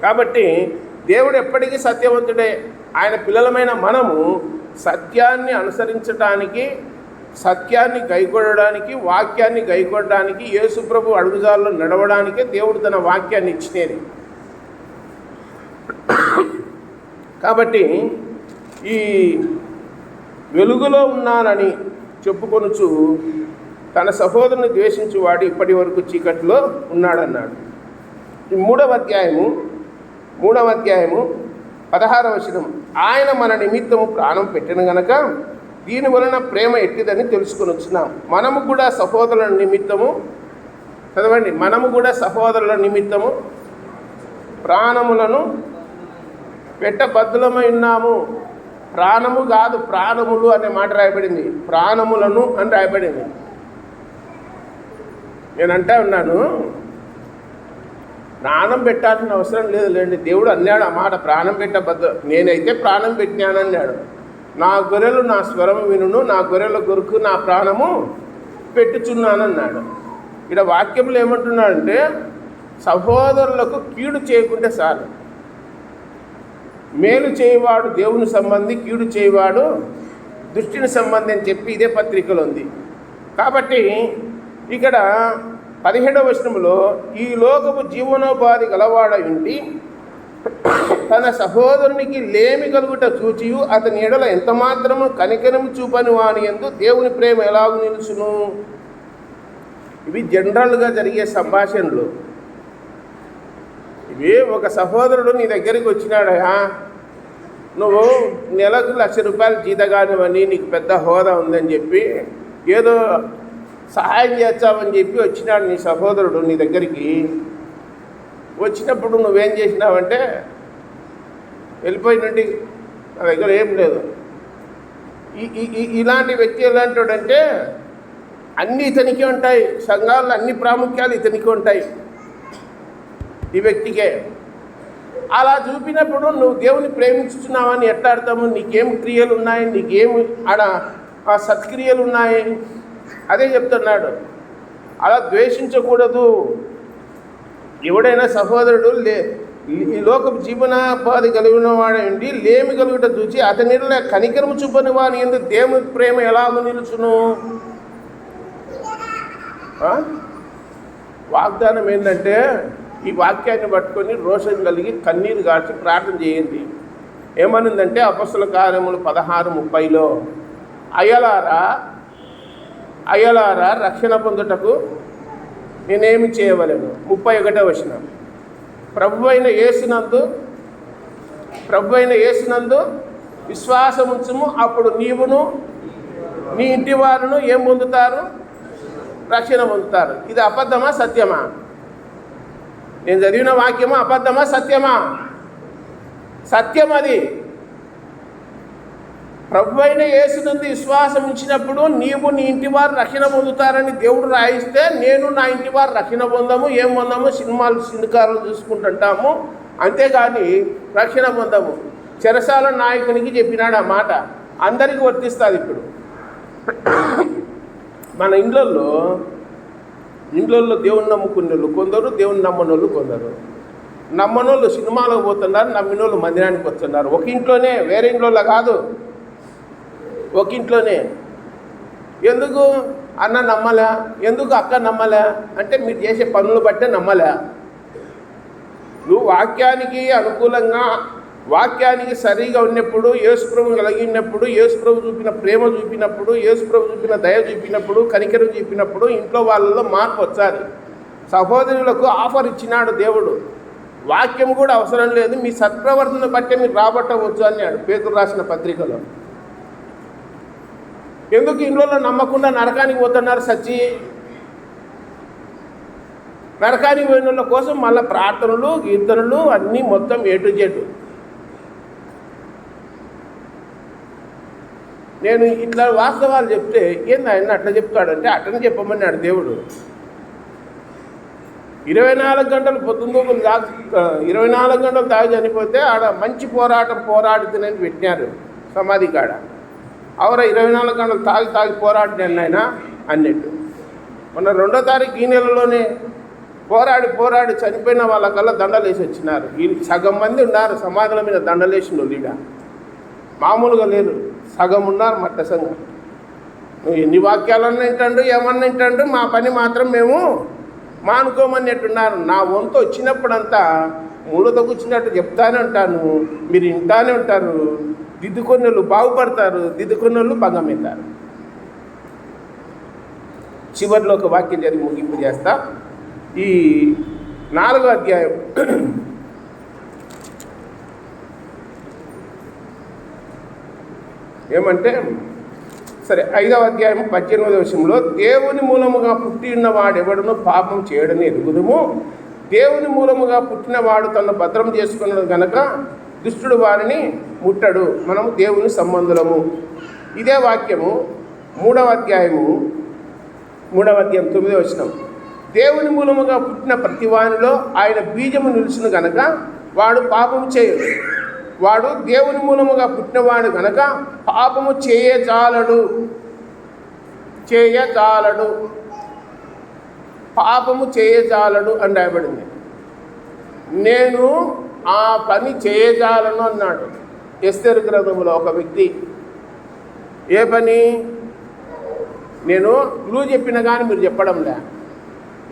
S1: కాబట్టి దేవుడు ఎప్పటికీ సత్యవంతుడే. ఆయన పిల్లలమైన మనము సత్యాన్ని అనుసరించడానికి, సత్యాన్ని గైకొనడానికి, వాక్యాన్ని గైకొనడానికి, యేసుప్రభు అడుగుజాల్లో నడవడానికే దేవుడు తన వాక్యాన్ని ఇచ్చినది. కాబట్టి ఈ వెలుగులో ఉన్నానని చెప్పుకొనుచు తన సహోదరుని ద్వేషించువాడు ఇప్పటి వరకు చీకట్లో ఉన్నాడన్నాడు. ఈ 3వ అధ్యాయము 16వ వచనం. ఆయన మన నిమిత్తము ప్రాణం పెట్టిన గనక దీని వలన ప్రేమ ఎట్టిదని తెలుసుకొని వచ్చినాం. మనము కూడా సహోదరుల నిమిత్తము, చదవండి, మనము కూడా సహోదరుల నిమిత్తము ప్రాణములను పెట్టబద్ధులమై ఉన్నాము. ప్రాణము కాదు, ప్రాణములు అనే మాట రాయబడింది. ప్రాణములను అని రాయబడింది. నేనంటా ఉన్నాను, ప్రాణం పెట్టాల్సిన అవసరం లేదులేండి. దేవుడు అన్నాడు ఆ మాట, ప్రాణం పెట్టబద్ద. నేనైతే ప్రాణం పెట్టినానన్నాడు. నా గొర్రెలు నా స్వరం వినును, నా గొర్రెల కొరకు నా ప్రాణము పెట్టుచున్నానన్నాడు. ఇక్కడ వాక్యంలో ఏమంటున్నాడంటే సహోదరులకు కీడు చేయకుంటే చాలు. మేలు చేయవాడు దేవుని సంబంధి, కీడు చేయవాడు దృష్టిని సంబంధి అని చెప్పి ఇదే పత్రికలో ఉంది. కాబట్టి ఇక్కడ 17వ వచనంలో ఈ లోకపు జీవనోపాధి గలవాడై ఉండి తన సహోదరునికి లేమి కలుగుట చూచియు అతని ఎడల ఎంత మాత్రము కనికరము చూపని వాని యందు దేవుని ప్రేమ ఎలాగూ నిలుచును. ఇవి జనరల్గా జరిగే సంభాషణలు. ఇవి ఒక సహోదరుడు నీ దగ్గరికి వచ్చినాడయా, నువ్వు నెలకు ₹1,00,000 జీతగానివని, నీకు పెద్ద హోదా ఉందని చెప్పి ఏదో సహాయం చేస్తామని చెప్పి వచ్చినాడు నీ సహోదరుడు నీ దగ్గరికి. వచ్చినప్పుడు నువ్వేం చేసినావంటే వెళ్ళిపోయినండి, నా దగ్గర ఏం లేదు. ఇలాంటి వ్యక్తి ఎలాంటి వాడంటే అన్నీ ఇతనికే ఉంటాయి, సంఘాల్లో అన్ని ప్రాముఖ్యాలు ఇతనికే ఉంటాయి, ఈ వ్యక్తికే. అలా చూపినప్పుడు నువ్వు దేవుని ప్రేమించుతున్నావని ఎట్లా అర్థము? నీకేం క్రియలు ఉన్నాయి, నీకేమి ఆడ ఆ సత్క్రియలు ఉన్నాయి? అదే చెప్తున్నాడు. అలా ద్వేషించకూడదు. ఎవడైనా సహోదరుడు ఈ లోకపు జీవనోపాధి కలిగిన వాడండి లేమి కలుగుట చూచి అతనిలో కనికరము చూపని వాని ఎందుకు దేవుని ప్రేమ ఎలాగో నిలుచును? వాగ్దానం ఏంటంటే ఈ వాక్యాన్ని పట్టుకొని రోషం కలిగి కన్నీరు గార్చి ప్రార్థన చేయండి. ఏమనుందంటే అపొస్తలుల కార్యములు 16:30లో అయ్యలారా రక్షణ పొందుటకు నేనేమి చేయవలెను? 31వ వచనం. ప్రభు అయిన యేసునందు విశ్వాసముంచుము, అప్పుడు నీవును నీ ఇంటి వారును ఏం పొందుతారు? రక్షణ పొందుతారు. ఇది అబద్ధమా సత్యమా? నేను చదివిన వాక్యమా అబద్ధమా సత్యమా? సత్యం. అది ప్రభు అయిన యేసునందు విశ్వాసం ఉంచినప్పుడు నీవు నీ ఇంటి వారు రక్షణ పొందుతారని దేవుడు రాయిస్తే నేను నా ఇంటి వారు రక్షణ పొందము. ఏం పొందము? సినిమాలు సినికారులు చూసుకుంటుంటాము, అంతేగాని రక్షణ పొందము. చెరసాల నాయకునికి చెప్పినాడు ఆ మాట. అందరికీ వర్తిస్తుంది. ఇప్పుడు మన ఇండ్లల్లో దేవుని నమ్ముకునే వాళ్ళు కొందరు, దేవుని నమ్మనోళ్ళు కొందరు. నమ్మనోళ్ళు సినిమాలకు పోతున్నారు, నమ్మినోళ్ళు మందిరానికి వస్తున్నారు. ఒక ఇంట్లోనే, వేరే ఇంట్లో కాదు, ఒక ఇంట్లోనే. ఎందుకు అన్న నమ్మలే, ఎందుకు అక్క నమ్మలే అంటే మీరు చేసే పనులు బట్టే నమ్మలే. నువ్వు వాక్యానికి అనుకూలంగా, వాక్యానికి సరిగా ఉన్నప్పుడు, యేసుప్రభు కలిగినప్పుడు, యేసుప్రభు చూపిన ప్రేమ చూపినప్పుడు, యేసుప్రభు చూపిన దయ చూపినప్పుడు, కనికరం చూపినప్పుడు ఇంట్లో వాళ్ళలో మార్పు వచ్చాలి. సహోదరులకు ఆఫర్ ఇచ్చినాడు దేవుడు. వాక్యం కూడా అవసరం లేదు, మీ సత్ప్రవర్తన బట్టే మీరు రాబట్టవచ్చు అన్నాడు పేతురు రాసిన పత్రికలో. ఎందుకు ఇంట్లో నమ్మకుండా నరకానికి పోతున్నారు? సచ్చి నరకానికి పోయిన వాళ్ళ కోసం మళ్ళీ ప్రార్థనలు కీర్తనలు అన్నీ మొత్తం A to Z. నేను ఇట్లా వాస్తవాలు చెప్తే ఏంది ఆయన అట్లా చెప్తాడంటే అట్లనే చెప్పమన్నాడు దేవుడు. 24 గంటలు పొద్దున్నూకులు 24 గంటలు తాగి చనిపోతే ఆడ మంచి పోరాడుతుందని పెట్టినారు సమాధి కాడ. అవరా 24 గంటలు తాగి పోరాడిన ఆయన అన్నట్టు. మొన్న 2వ తారీఖు ఈ నెలలోనే పోరాడి చనిపోయిన వాళ్ళకల్లా దండలు వేసి వచ్చినారు. ఈ సగం మంది ఉన్నారు సమాధుల మీద దండలేసిన లీడ, మామూలుగా లేరు, సగం ఉన్నారు మట్ట సంఘం. నువ్వు ఎన్ని వాక్యాలన్నా వింటాడు ఏమన్నా వింటాడు, మా పని మాత్రం మేము మానుకోమన్నట్టున్నారు. నా వంతు వచ్చినప్పుడంతా మూడతో కూర్చున్నట్టు చెప్తానే ఉంటాను, మీరు వింటానే ఉంటారు. దిద్దుకున్న వాళ్ళు బాగుపడతారు, దిద్దుకున్న వాళ్ళు భంగమవుతారు. చివరిలో ఒక వాక్యం జరిగి ముగింపు చేస్తా. ఈ 4వ అధ్యాయం ఏమంటే సరే 5వ అధ్యాయం 18వ వచనంలో దేవుని మూలముగా పుట్టి ఉన్నవాడెవడను పాపం చేయడని ఎరుగుదుము, దేవుని మూలముగా పుట్టినవాడు తను భద్రం చేసుకున్నాడు గనక దుష్టుడు వారిని ముట్టడు, మనము దేవుని సంబంధులము. ఇదే వాక్యము 3వ అధ్యాయం 9వ వచనం. దేవుని మూలముగా పుట్టిన ప్రతివానిలో ఆయన బీజము నిలుచును గనక వాడు పాపము చేయడు, వాడు దేవుని మూలముగా పుట్టినవాడు గనక పాపము చేయజాలడు. పాపము చేయజాలడు అని రాయబడింది. నేను ఆ పని చేయజాలను అన్నాడు ఎస్తేరు గ్రంథములో ఒక వ్యక్తి. ఏ పని? నేను క్లూ చెప్పిన కానీ మీరు చెప్పడంలే.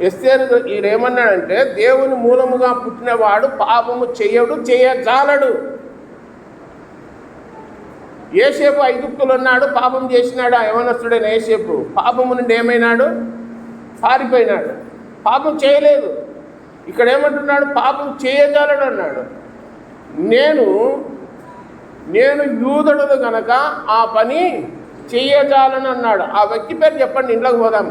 S1: ఎస్తేరు ఈడేమన్నాడంటే దేవుని మూలముగా పుట్టినవాడు పాపము చేయజాలడు. యోసేపు ఐగుప్తులో ఉన్నాడు, పాపం చేసినాడు. యవనస్తుడైన యోసేపు పాపము నుండి ఏమైనాడు? పారిపోయినాడు, పాపం చేయలేదు. ఇక్కడ ఏమంటున్నాడు? పాపం చేయజాలడు అన్నాడు. నేను యూదుడు కనుక ఆ పని చేయజాలని అన్నాడు. ఆ వ్యక్తి పేరు చెప్పండి, ఇంట్లోకి పోదాం.